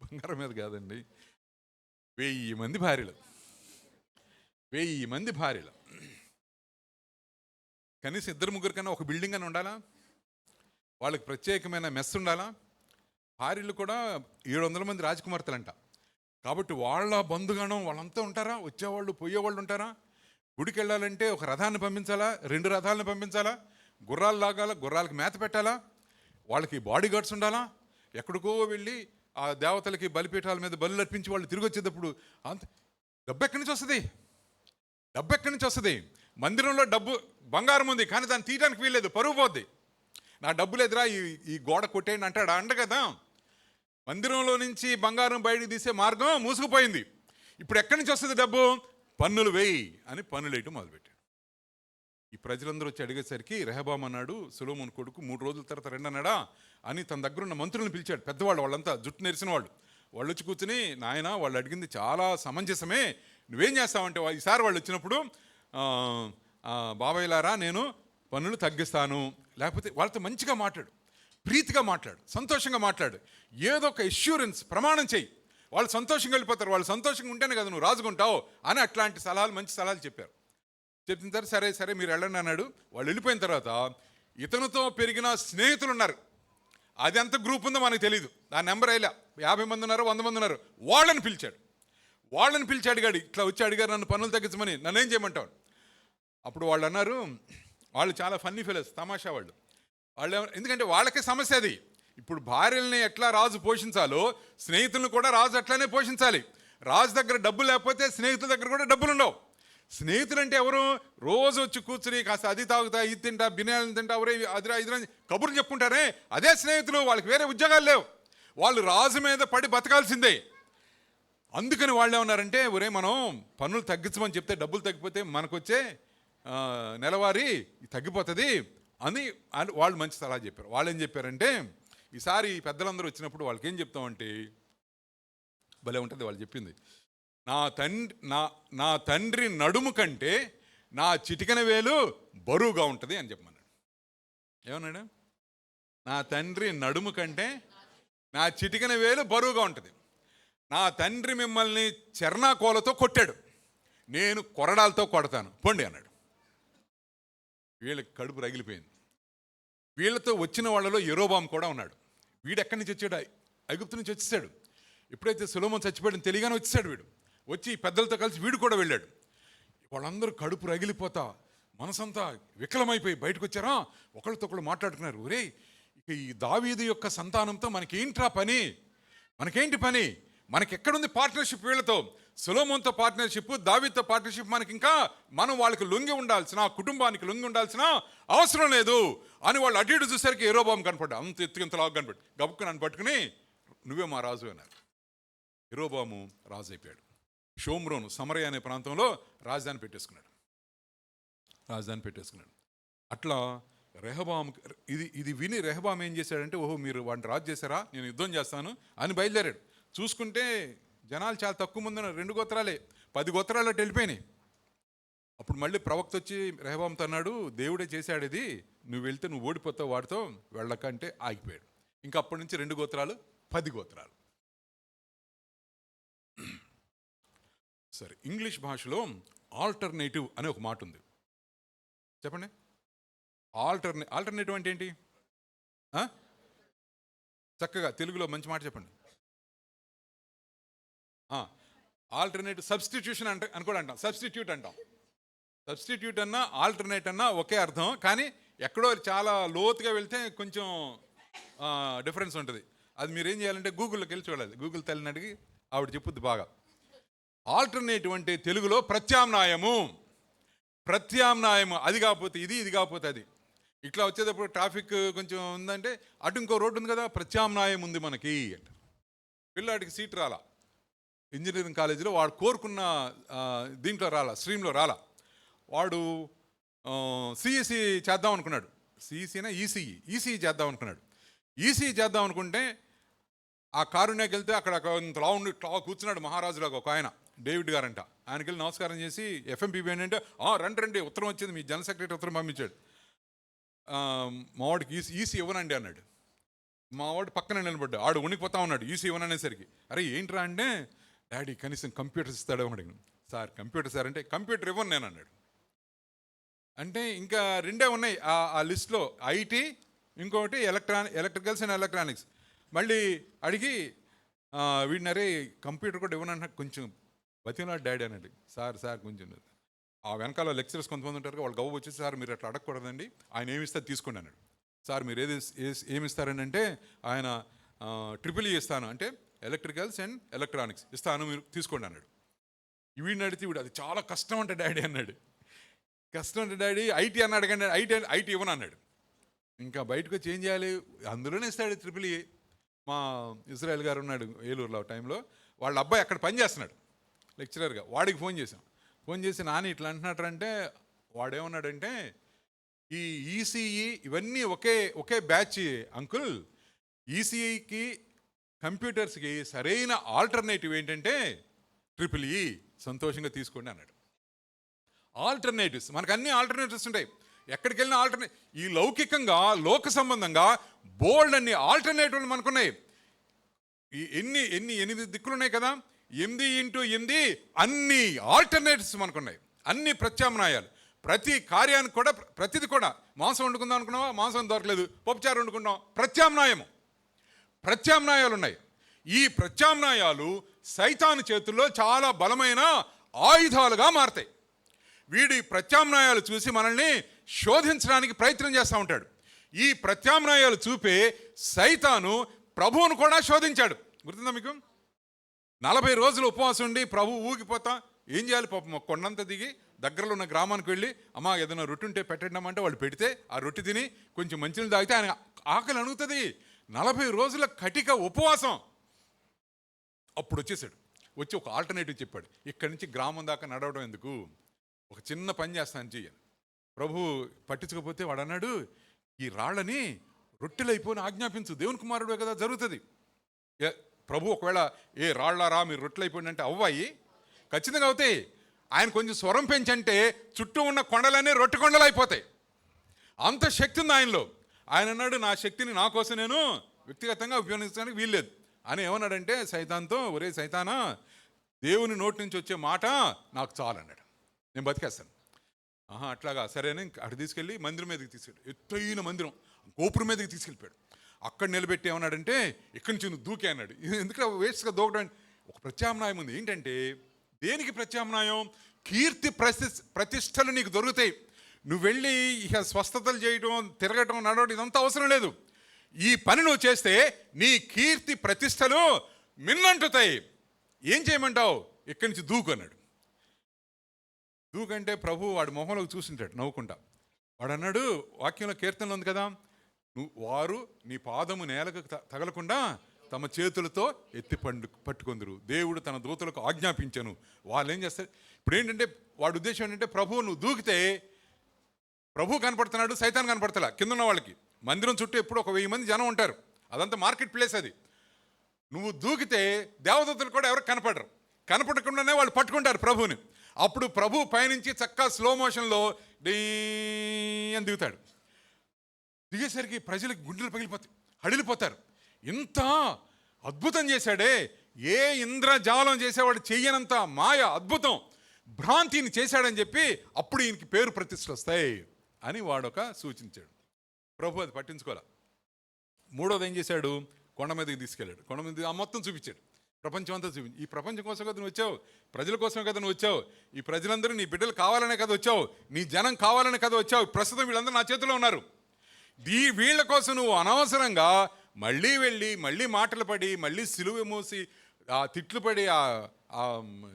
బంగారం మీద కాదండి, 1000 మంది భార్యలు, 1000 మంది భార్యలు. కనీసం 2-3 కన్నా ఒక బిల్డింగ్ అని ఉండాలా? వాళ్ళకి ప్రత్యేకమైన మెస్ ఉండాలా? భార్యలు కూడా 700 మంది రాజకుమార్తెలంట. కాబట్టి వాళ్ళ బంధుగణం వాళ్ళంతా ఉంటారా? వచ్చేవాళ్ళు పోయేవాళ్ళు ఉంటారా? గుడికి వెళ్ళాలంటే ఒక రథాన్ని పంపించాలా? 2 రథాలను పంపించాలా? గుర్రాలు లాగాల, గుర్రాలకి మేత పెట్టాలా? వాళ్ళకి బాడీ గార్డ్స్ ఉండాలా? ఎక్కడికో వెళ్ళి ఆ దేవతలకి బలిపీఠాల మీద బలు అర్పించి వాళ్ళు తిరిగి వచ్చేటప్పుడు అంత డబ్బు ఎక్కడి నుంచి వస్తుంది? డబ్బు ఎక్కడి నుంచి వస్తుంది? మందిరంలో డబ్బు, బంగారం ఉంది కానీ దాన్ని తీయడానికి వీల్లేదు, పరుగు పోద్ది. నా డబ్బు లేదురా, ఈ గోడ కొట్టేయండి అంటాడు, అండ కదా. మందిరంలో నుంచి బంగారం బయటికి తీసే మార్గం మూసుకుపోయింది. ఇప్పుడు ఎక్కడి నుంచి వస్తుంది డబ్బు? పన్నులు వేయి అని పన్నులు వేయటం మొదలుపెట్టాడు. ఈ ప్రజలందరూ వచ్చి అడిగేసరికి రెహబాం అన్నాడు, సొలొమోను కొడుకు 3 రోజుల తర్వాత రండి అన్నాడా అని తన దగ్గర ఉన్న మంత్రులను పిలిచాడు. పెద్దవాళ్ళు, వాళ్ళంతా జుట్టు నెరిసిన వాళ్ళు. వాళ్ళు వచ్చి కూర్చుని, నాయన వాళ్ళు అడిగింది చాలా సమంజసమే, నువ్వేం చేస్తావంటే ఈసారి వాళ్ళు వచ్చినప్పుడు బాబాయ్లారా నేను పన్నులు తగ్గిస్తాను, లేకపోతే వాళ్ళతో మంచిగా మాట్లాడు, ప్రీతిగా మాట్లాడు, సంతోషంగా మాట్లాడు, ఏదో ఒక ఎష్యూరెన్స్ ప్రమాణం చేయి, వాళ్ళు సంతోషంగా వెళ్ళిపోతారు. వాళ్ళు సంతోషంగా ఉంటేనే కదా నువ్వు రాజుకుంటావు అని అట్లాంటి సలహాలు, మంచి సలహాలు చెప్పారు. చెప్పిన తర్వాత సరే సరే మీరు వెళ్ళండి అన్నాడు. వాళ్ళు వెళ్ళిపోయిన తర్వాత ఇతనితో పెరిగిన స్నేహితులు ఉన్నారు, అది ఎంత గ్రూప్ ఉందో మనకు తెలియదు, ఆ నెంబర్ అయిలా 50 మంది ఉన్నారు, 100 మంది ఉన్నారు. వాళ్ళని పిలిచి అడిగాడు, ఇట్లా వచ్చి అడిగారు నన్ను పన్నులు తగ్గించమని, నన్ను ఏం చేయమంటావు? అప్పుడు వాళ్ళు అన్నారు, వాళ్ళు చాలా ఫన్నీ ఫెలోస్, తమాషా వాళ్ళు. ఎందుకంటే వాళ్ళకే సమస్య అది. ఇప్పుడు భార్యల్ని ఎట్లా రాజు పోషించాలో స్నేహితులను కూడా రాజు అట్లానే పోషించాలి. రాజు దగ్గర డబ్బులు లేకపోతే స్నేహితుల దగ్గర కూడా డబ్బులు ఉండవు. స్నేహితులు అంటే ఎవరు? రోజు వచ్చి కూర్చుని కాస్త అది తాగుతా, ఇది తింటా, బిర్యానీలు తింటా, ఎవరే అదిరా ఇదిరా కబుర్లు చెప్పుకుంటారే, అదే స్నేహితులు. వాళ్ళకి వేరే ఉద్యోగాలు లేవు, వాళ్ళు రాజు మీద పడి బతకాల్సిందే. అందుకని వాళ్ళు ఏమన్నారంటే, ఒరే మనం పన్నులు తగ్గించమని చెప్తే డబ్బులు తగ్గిపోతే మనకొచ్చే నెలవారీ తగ్గిపోతుంది అని వాళ్ళు మంచి సలహా చెప్పారు. వాళ్ళు ఏం చెప్పారంటే, ఈసారి పెద్దలందరూ వచ్చినప్పుడు వాళ్ళకి ఏం చెప్తామంటే, భలే ఉంటుంది వాళ్ళు చెప్పింది, నా తండ్రి నడుము కంటే నా చిటికెన వేలు బరువుగా ఉంటుంది అని చెప్పమన్నాడు. ఏమన్నాడు? నా తండ్రి నడుము కంటే నా చిటికెన వేలు బరువుగా ఉంటుంది. నా తండ్రి మిమ్మల్ని చెర్నాకోలతో కొట్టాడు, నేను కొరడాలతో కొడతాను పొండి అన్నాడు. వీళ్ళకి కడుపు రగిలిపోయింది. వీళ్ళతో వచ్చిన వాళ్ళలో యెరోబాము కూడా ఉన్నాడు. వీడు ఎక్కడి నుంచి వచ్చాడు? ఐగుప్తు నుంచి వచ్చేసాడు. ఎప్పుడైతే సొలొమోను చచ్చిపోయాడని తెలియగానే వచ్చేసాడు. వీడు వచ్చి పెద్దలతో కలిసి వీడు కూడా వెళ్ళాడు. వాళ్ళందరూ కడుపు రగిలిపోతా మనసంతా వికలమైపోయి బయటకు వచ్చారా, ఒకళ్ళతో ఒకళ్ళు మాట్లాడుకున్నారు, ఒరే ఇక ఈ దావీదు యొక్క సంతానంతో మనకేంట్రా పని, మనకేంటి పని, మనకెక్కడుంది పార్ట్నర్షిప్? వీళ్ళతో సొలొమోనుతో పార్ట్నర్షిప్, దావీదుతో పార్ట్నర్షిప్, మనకి ఇంకా మనం వాళ్ళకి లొంగి ఉండాల్సిన, కుటుంబానికి లొంగి ఉండాల్సిన అవసరం లేదు అని వాళ్ళు అటు ఇటు చూసరికి యెరోబాము కనపడ్డా, అంత ఎత్తుకింతలాగా కనపడి గబుక్కు నన్ను పట్టుకుని నువ్వే మా రాజు అన్నారు. యెరోబాము రాజు అయిపోయాడు. షోమ్రోను, సమరయ అనే ప్రాంతంలో రాజధాని పెట్టేసుకున్నాడు. అట్లా రెహబాము ఇది విని రెహబాము ఏం చేశాడంటే, ఓహో మీరు వాడిని రాజు చేశారా, నేను యుద్ధం చేస్తాను అని బయలుదేరాడు. చూసుకుంటే జనాలు చాలా తక్కువ మంది ఉన్నారు, 2 గోత్రాలే, 10 గోత్రాలు అటు వెళ్ళిపోయినాయి. అప్పుడు మళ్ళీ ప్రవక్త వచ్చి రెహబాముతో అన్నాడు, దేవుడే చేశాడు ఇది, నువ్వు వెళ్తే నువ్వు ఓడిపోతావు, వాడితో వెళ్ళకంటే ఆగిపోయాడు. ఇంకా అప్పటి నుంచి 2 గోత్రాలు 10 గోత్రాలు. సరే, ఇంగ్లీష్ భాషలో ఆల్టర్నేటివ్ అనే ఒక మాట ఉంది, చెప్పండి. ఆల్టర్నేటివ్ అంటే ఏంటి? చక్కగా తెలుగులో మంచి మాట చెప్పండి. ఆల్టర్నేటివ్ సబ్స్టిట్యూషన్ అని కూడా అంటాం, సబ్స్టిట్యూట్ అంటాం. సబ్స్టిట్యూట్ అన్నా ఆల్టర్నేట్ అన్నా ఒకే అర్థం, కానీ ఎక్కడో చాలా లోతుగా వెళ్తే కొంచెం డిఫరెన్స్ ఉంటుంది. అది మీరు ఏం చేయాలంటే గూగుల్లోకి వెళ్ళి చూడాలి. గూగుల్ తల్లిని అడిగి ఆవిడ చెప్పుద్ది బాగా. ఆల్టర్నేటివ్ అంటే తెలుగులో ప్రత్యామ్నాయము. అది కాకపోతే ఇది, ఇది కాకపోతే అది. ఇట్లా వచ్చేటప్పుడు ట్రాఫిక్ కొంచెం ఉందంటే అటు ఇంకో రోడ్డు ఉంది కదా, ప్రత్యామ్నాయం ఉంది మనకి అంట. పిల్లాడికి సీట్ రాలా ఇంజనీరింగ్ కాలేజీలో, వాడు కోరుకున్న దీంట్లో రాలా, స్ట్రీమ్లో రాలా. వాడు సిఎస్సి చేద్దాం అనుకున్నాడు, సిఈసీనా ఈసీఈ చేద్దాం అనుకున్నాడు. ఈసీఈ చేద్దాం అనుకుంటే ఆ కారుణ్యకి వెళ్తే అక్కడ లా ఉండి కూర్చున్నాడు మహారాజులాగా ఒక ఆయన, డేవిడ్ గారంట. ఆయనకి వెళ్ళి నమస్కారం చేసి ఎఫ్ఎంపీబీ అంటే రండి ఉత్తరం వచ్చింది, మీ జనరల్ సెక్రటరీ ఉత్తరం పంపించాడు. మా వాడికి ఈసీ ఇవ్వనండి అన్నాడు. మా వాడు పక్కన నిలబడ్డా, ఆడు ఉనికిపోతా ఉన్నాడు ఈసీ ఇవ్వననేసరికి. అరే ఏంట్రా అంటే, డాడీ కనీసం కంప్యూటర్స్ ఇస్తాడేమో అడిగాను. సార్ కంప్యూటర్ సార్ అంటే, కంప్యూటర్ ఇవ్వను నేను అన్నాడు. అంటే ఇంకా రెండే ఉన్నాయి ఆ లిస్ట్లో, ఐటీ, ఇంకొకటి ఎలక్ట్రికల్స్ అండ్ ఎలక్ట్రానిక్స్. మళ్ళీ అడిగి వీడిని అరే కంప్యూటర్ కూడా ఇవ్వనంటే కొంచెం బతిమలాడు డాడీ అన్నాడు. సార్ కొంచెం ఆ వెనకాల లెక్చరర్స్ కొంతమంది ఉంటారు, వాళ్ళు గవ్వ వచ్చేసి సార్ మీరు అట్లా అడగకూడదండి, ఆయన ఏమిస్తే తీసుకోండి అన్నాడు. సార్ మీరు ఏమిస్తారని అంటే, ఆయన ట్రిపుల్ ఇస్తాను అంటే ఎలక్ట్రికల్స్ అండ్ ఎలక్ట్రానిక్స్ ఇస్తాను, మీరు తీసుకోండి అన్నాడు. వీడిని అడిగితే వీడు అది చాలా కష్టం అంటే డాడీ అన్నాడు. కష్టం అంటే డాడీ ఐటీ అన్నాడు కానీ ఐటీ ఇవ్వను అన్నాడు. ఇంకా బయటకు వచ్చి ఏం చేయాలి, అందులోనే ఇస్తాడు ట్రిపుల్ ఈ. మా ఇజ్రాయెల్ గారు ఉన్నాడు ఏలూరులో టైంలో, వాళ్ళ అబ్బాయి అక్కడ పని చేస్తున్నాడు లెక్చరర్గా. వాడికి ఫోన్ చేసి నాని ఇట్లా అంటున్నాడంటే, వాడేమన్నాడంటే ఈ ఈసీఈ ఇవన్నీ ఒకే బ్యాచ్ అంకుల్, ఈసీఈకి కంప్యూటర్స్కి సరైన ఆల్టర్నేటివ్ ఏంటంటే ట్రిపుల్ ఈ, సంతోషంగా తీసుకోండి అన్నాడు. ఆల్టర్నేటివ్స్, మనకు అన్ని ఆల్టర్నేటివ్స్ ఉంటాయి, ఎక్కడికి వెళ్ళిన ఈ లౌకికంగా లోక సంబంధంగా బోల్డ్ అన్ని ఆల్టర్నేటివ్లు మనకున్నాయి. ఈ ఎనిమిది దిక్కులు ఉన్నాయి కదా, 8x8 అన్ని ఆల్టర్నేటివ్స్ మనకున్నాయి, అన్ని ప్రత్యామ్నాయాలు. ప్రతి కార్యానికి కూడా, ప్రతిది కూడా, మాంసం వండుకుందాం అనుకున్నావా, మాంసం దొరకలేదు, పప్పుచారు వండుకుంటాం, ప్రత్యామ్నాయాలు ఉన్నాయి. ఈ ప్రత్యామ్నాయాలు సైతాను చేతుల్లో చాలా బలమైన ఆయుధాలుగా మారతాయి. వీడి ప్రత్యామ్నాయాలు చూసి మనల్ని శోధించడానికి ప్రయత్నం చేస్తూ ఉంటాడు. ఈ ప్రత్యామ్నాయాలు చూపే సైతాను ప్రభువును కూడా శోధించాడు. గుర్తుందా మీకు? 40 రోజులు ఉపవాసం ఉండి ప్రభు ఊగిపోతా ఏం చేయాలి పాపం, కొండంత దిగి దగ్గరలో ఉన్న గ్రామానికి వెళ్ళి, అమ్మా ఏదైనా రొట్టె ఉంటే పెట్టండి వాళ్ళు పెడితే ఆ రొట్టె తిని కొంచెం మంచినీళ్ళు తాగితే ఆయన ఆకలి అణుగుతుంది. 40 రోజుల కటిక ఉపవాసం. అప్పుడు వచ్చి ఒక ఆల్టర్నేటివ్ చెప్పాడు, ఇక్కడి నుంచి గ్రామం దాకా నడవడం ఎందుకు, ఒక చిన్న పని చేస్తాను చెయ్యను. ప్రభు పట్టించకపోతే వాడు అన్నాడు, ఈ రాళ్ళని రొట్టెలైపోయిన ఆజ్ఞాపించు, దేవుని కుమారుడే కదా, జరుగుతుంది. ప్రభు ఒకవేళ ఏ రాళ్ళారా మీరు రొట్టెలైపోయింది అంటే అవ్వాయి, ఖచ్చితంగా అవుతాయి. ఆయన కొంచెం స్వరం పెంచంటే చుట్టూ ఉన్న కొండలన్నీ రొట్టె కొండలు అయిపోతాయి, అంత శక్తి ఉంది ఆయనలో. ఆయన అన్నాడు, నా శక్తిని నా కోసం నేను వ్యక్తిగతంగా ఉపయోగించడానికి వీల్లేదు అని. ఏమన్నాడంటే సైతాన్తో, ఒరే సైతానా, దేవుని నోటి నుంచి వచ్చే మాట నాకు చాలు అన్నాడు, నేను బతికేస్తాను. అట్లాగా సరే అని అటు తీసుకెళ్ళి మందిరం మీదకి తీసుకెళ్ళి, ఎత్తైన మందిరం గోపురం మీదకి తీసుకెళ్ళిపోయాడు. అక్కడ నిలబెట్టి ఏమన్నాడంటే, ఇక్కడి నుంచి నువ్వు దూకే అన్నాడు. ఎందుకంటే వేస్ట్గా దూకడం. ఒక ప్రత్యామ్నాయం ఉంది. ఏంటంటే, దేనికి ప్రత్యామ్నాయం? కీర్తి ప్రతిష్టలు నీకు దొరుకుతాయి. నువ్వు వెళ్ళి ఇక స్వస్థతలు చేయడం, తిరగటం, నడవడం ఇదంతా అవసరం లేదు. ఈ పని నువ్వు చేస్తే నీ కీర్తి ప్రతిష్టలు మిన్నంటుతాయి. ఏం చేయమంటావు? ఇక్కడి నుంచి దూకు అన్నాడు. దూకంటే ప్రభు వాడి మొహంలోకి చూసింటాడు నవ్వుకుంటా. వాడు అన్నాడు, వాక్యంలో కీర్తనలో ఉంది కదా, వారు నీ పాదము నేలకు తగలకుండా తమ చేతులతో ఎత్తి పట్టుకొందురు, దేవుడు తన దూతలకు ఆజ్ఞాపించను. వాళ్ళు ఏం చేస్తారు? ఇప్పుడు ఏంటంటే వాడి ఉద్దేశం ఏంటంటే, ప్రభు నువ్వు దూకితే ప్రభు కనపడుతున్నాడు, సైతాన్ కనపడతలా. కింద ఉన్న వాళ్ళకి మందిరం చుట్టూ ఎప్పుడు ఒక 1000 మంది జనం ఉంటారు, అదంతా మార్కెట్ ప్లేస్ అది. నువ్వు దూకితే దేవదూతలు కూడా ఎవరికి కనపడకుండానే వాళ్ళు పట్టుకుంటారు ప్రభుని. అప్పుడు ప్రభు పైనుంచి చక్కగా స్లో మోషన్లో అని దిగుతాడు. దిగేసరికి ప్రజలకు గుండెలు పగిలిపోతాయి, హడిలిపోతారు. ఇంత అద్భుతం చేశాడే, ఏ ఇంద్రజాలం చేసేవాడు చెయ్యనంత మాయ అద్భుతం భ్రాంతిని చేశాడని చెప్పి అప్పుడు ఈయనకి పేరు ప్రతిష్టలు వస్తాయి అని వాడొక సూచించాడు. ప్రభు అది పట్టించుకోలే. మూడోది ఏం చేశాడు? కొండ మీదకి తీసుకెళ్ళాడు. కొండ మీద మొత్తం చూపించాడు, ప్రపంచం అంతా చూపించి. ఈ ప్రపంచం కోసం కదా నువ్వు వచ్చావు, ప్రజల కోసమే కదా నువ్వు వచ్చావు, ఈ ప్రజలందరూ నీ బిడ్డలు కావాలనే కదా వచ్చావు, నీ జనం కావాలనే కదా వచ్చావు. ప్రస్తుతం వీళ్ళందరూ నా చేతిలో ఉన్నారు. వీళ్ళ కోసం నువ్వు అనవసరంగా మళ్ళీ వెళ్ళి మళ్ళీ మాటలు పడి మళ్ళీ సిలువ మోసి తిట్లు పడి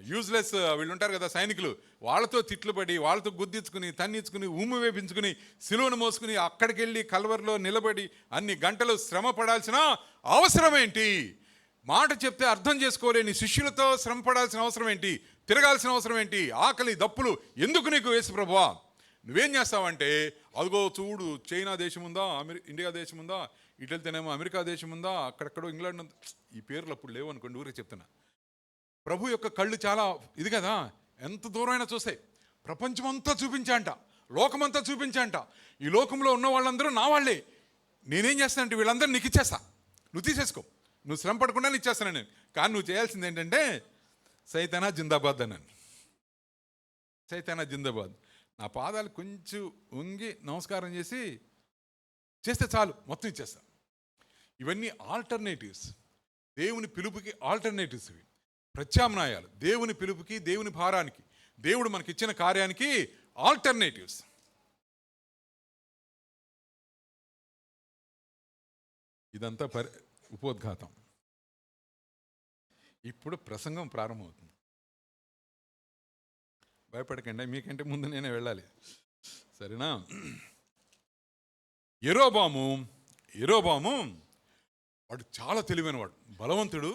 యూజ్లెస్ వీళ్ళు ఉంటారు కదా సైనికులు, వాళ్ళతో తిట్లు పడి వాళ్ళతో గుద్దించుకుని తన్నించుకుని ఉమ్ము వేపించుకుని సిలువను మోసుకుని అక్కడికి వెళ్ళి కల్వరిలో నిలబడి అన్ని గంటలు శ్రమ పడాల్సిన అవసరం ఏంటి? మాట చెప్తే అర్థం చేసుకోలేని శిష్యులతో శ్రమ పడాల్సిన అవసరం ఏంటి? తిరగాల్సిన అవసరం ఏంటి? ఆకలి దప్పులు ఎందుకు నీకు యేసు ప్రభువా? నువ్వేం చేస్తావంటే అదిగో చూడు చైనా దేశం ఉందా, ఇండియా దేశం ఉందా, ఇటు వెళ్తేనేమో అమెరికా దేశం ఉందా, అక్కడెక్కడో ఇంగ్లాండ్ ఉందా, ఈ పేర్లు అప్పుడు లేవు అనుకోండి, ఊరికి చెప్తున్నా. ప్రభు యొక్క కళ్ళు చాలా ఇది కదా, ఎంత దూరమైనా చూస్తాయి. ప్రపంచమంతా చూపించాంట, లోకమంతా చూపించాంట. ఈ లోకంలో ఉన్న వాళ్ళందరూ నా వాళ్ళే. నేనేం చేస్తానంటే వీళ్ళందరూ నీకు ఇచ్చేస్తా, నువ్వు తీసేసుకో, నువ్వు శ్రమ పడకుండా ఇచ్చేస్తాను నేను. కానీ నువ్వు చేయాల్సింది ఏంటంటే సైతానా జిందాబాద్ అన్నాను. సైతానా జిందాబాద్. నా పాదాలు కొంచెం వంగి నమస్కారం చేస్తే చాలు, మొత్తం ఇచ్చేస్తా. ఇవన్నీ ఆల్టర్నేటివ్స్, దేవుని పిలుపుకి ఆల్టర్నేటివ్స్. ఇవి ప్రత్యామ్నాయాలు, దేవుని పిలుపుకి, దేవుని భారానికి, దేవుడు మనకిచ్చిన కార్యానికి ఆల్టర్నేటివ్స్. ఇదంతా ఉపోద్ఘాతం. ఇప్పుడు ప్రసంగం ప్రారంభమవుతుంది. భయపడకండి, మీకంటే ముందు నేనే వెళ్ళాలి, సరేనా? యెరోబాము వాడు చాలా తెలివైనవాడు, బలవంతుడు.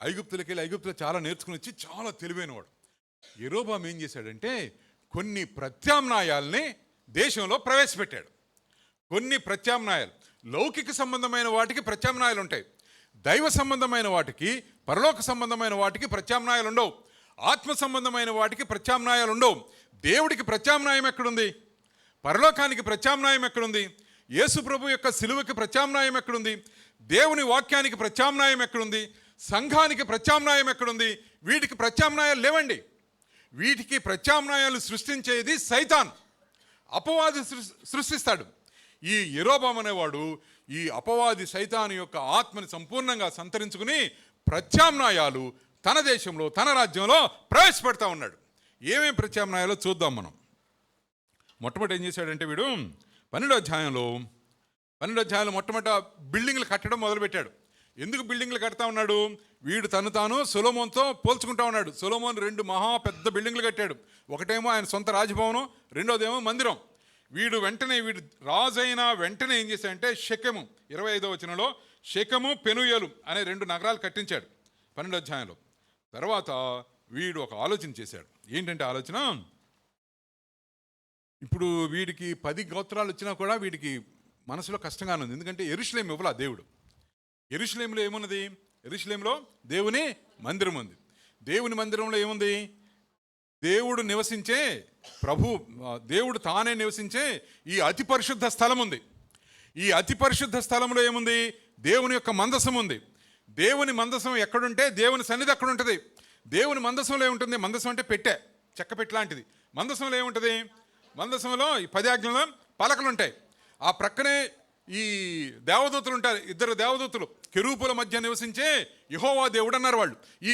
ఐగుప్తులో చాలా నేర్చుకుని వచ్చి చాలా తెలివైనవాడు. యెరోబాము ఏం చేశాడంటే కొన్ని ప్రత్యామ్నాయాల్ని దేశంలో ప్రవేశపెట్టాడు. కొన్ని ప్రత్యామ్నాయాలు, లౌకిక సంబంధమైన వాటికి ప్రత్యామ్నాయాలు ఉంటాయి, దైవ సంబంధమైన వాటికి, పరలోక సంబంధమైన వాటికి ప్రత్యామ్నాయాలు ఉండవు, ఆత్మ సంబంధమైన వాటికి ప్రత్యామ్నాయాలు ఉండవు. దేవుడికి ప్రత్యామ్నాయం ఎక్కడుంది? పరలోకానికి ప్రత్యామ్నాయం ఎక్కడుంది? యేసు ప్రభు యొక్క సిలువకి ప్రత్యామ్నాయం ఎక్కడుంది? దేవుని వాక్యానికి ప్రత్యామ్నాయం ఎక్కడుంది? సంఘానికి ప్రత్యామ్నాయం ఎక్కడుంది? వీటికి ప్రత్యామ్నాయాలు లేవండి. వీటికి ప్రత్యామ్నాయాలు సృష్టించేది సైతాన్, అపవాది సృష్టిస్తాడు. ఈ యెరోబాము అనేవాడు ఈ అపవాది సైతాను యొక్క ఆత్మని సంపూర్ణంగా సంతరించుకుని ప్రత్యామ్నాయాలు తన దేశంలో, తన రాజ్యంలో ప్రవేశపెడతా ఉన్నాడు. ఏమేం ప్రత్యామ్నాయాలో చూద్దాం మనం. మొట్టమొదటి ఏం చేశాడంటే వీడు 12వ అధ్యాయంలో మొట్టమొదట బిల్డింగ్లు కట్టడం మొదలుపెట్టాడు. ఎందుకు బిల్డింగ్లు కడతా ఉన్నాడు? వీడు తను తాను సొలొమోన్తో పోల్చుకుంటా ఉన్నాడు. సొలొమోన్ 2 మహా పెద్ద బిల్డింగ్లు కట్టాడు. ఒకటేమో ఆయన సొంత రాజభవనం, రెండోదేమో మందిరం. వీడు రాజైన వెంటనే ఏం చేశాడంటే షెకెము, 25వ వచనంలో షెకెము, పెనుయేలు అనే 2 నగరాలు కట్టించాడు 12వ అధ్యాయంలో. తర్వాత వీడు ఒక ఆలోచన చేశాడు. ఏంటంటే ఆలోచన, ఇప్పుడు వీడికి 10 గోత్రాలు వచ్చినా కూడా వీడికి మనసులో కష్టంగానే ఉంది. ఎందుకంటే యెరూషలేము ఇవ్వలా దేవుడు. యెరూషలేములో ఏమున్నది? యెరూషలేములో దేవుని మందిరం ఉంది. దేవుని మందిరంలో ఏముంది? దేవుడు నివసించే దేవుడు తానే నివసించే ఈ అతి పరిశుద్ధ స్థలం ఉంది. ఈ అతి పరిశుద్ధ స్థలంలో ఏముంది? దేవుని యొక్క మందసం ఉంది. దేవుని మందసం ఎక్కడుంటే దేవుని సన్నిధి అక్కడ ఉంటుంది. దేవుని మందసంలో ఏముంటుంది? మందసం అంటే పెట్టె, చెక్క పెట్టె లాంటిది. మందసంలో ఏముంటుంది? మందసంలో ఈ 10 ఆజ్ఞల పలకలు ఉంటాయి. ఆ ప్రక్కనే ఈ దేవదూతలు ఉంటారు, 2 దేవదూతలు, కెరూబుల మధ్య నివసించే యెహోవా దేవుడు అన్నారు వాళ్ళు. ఈ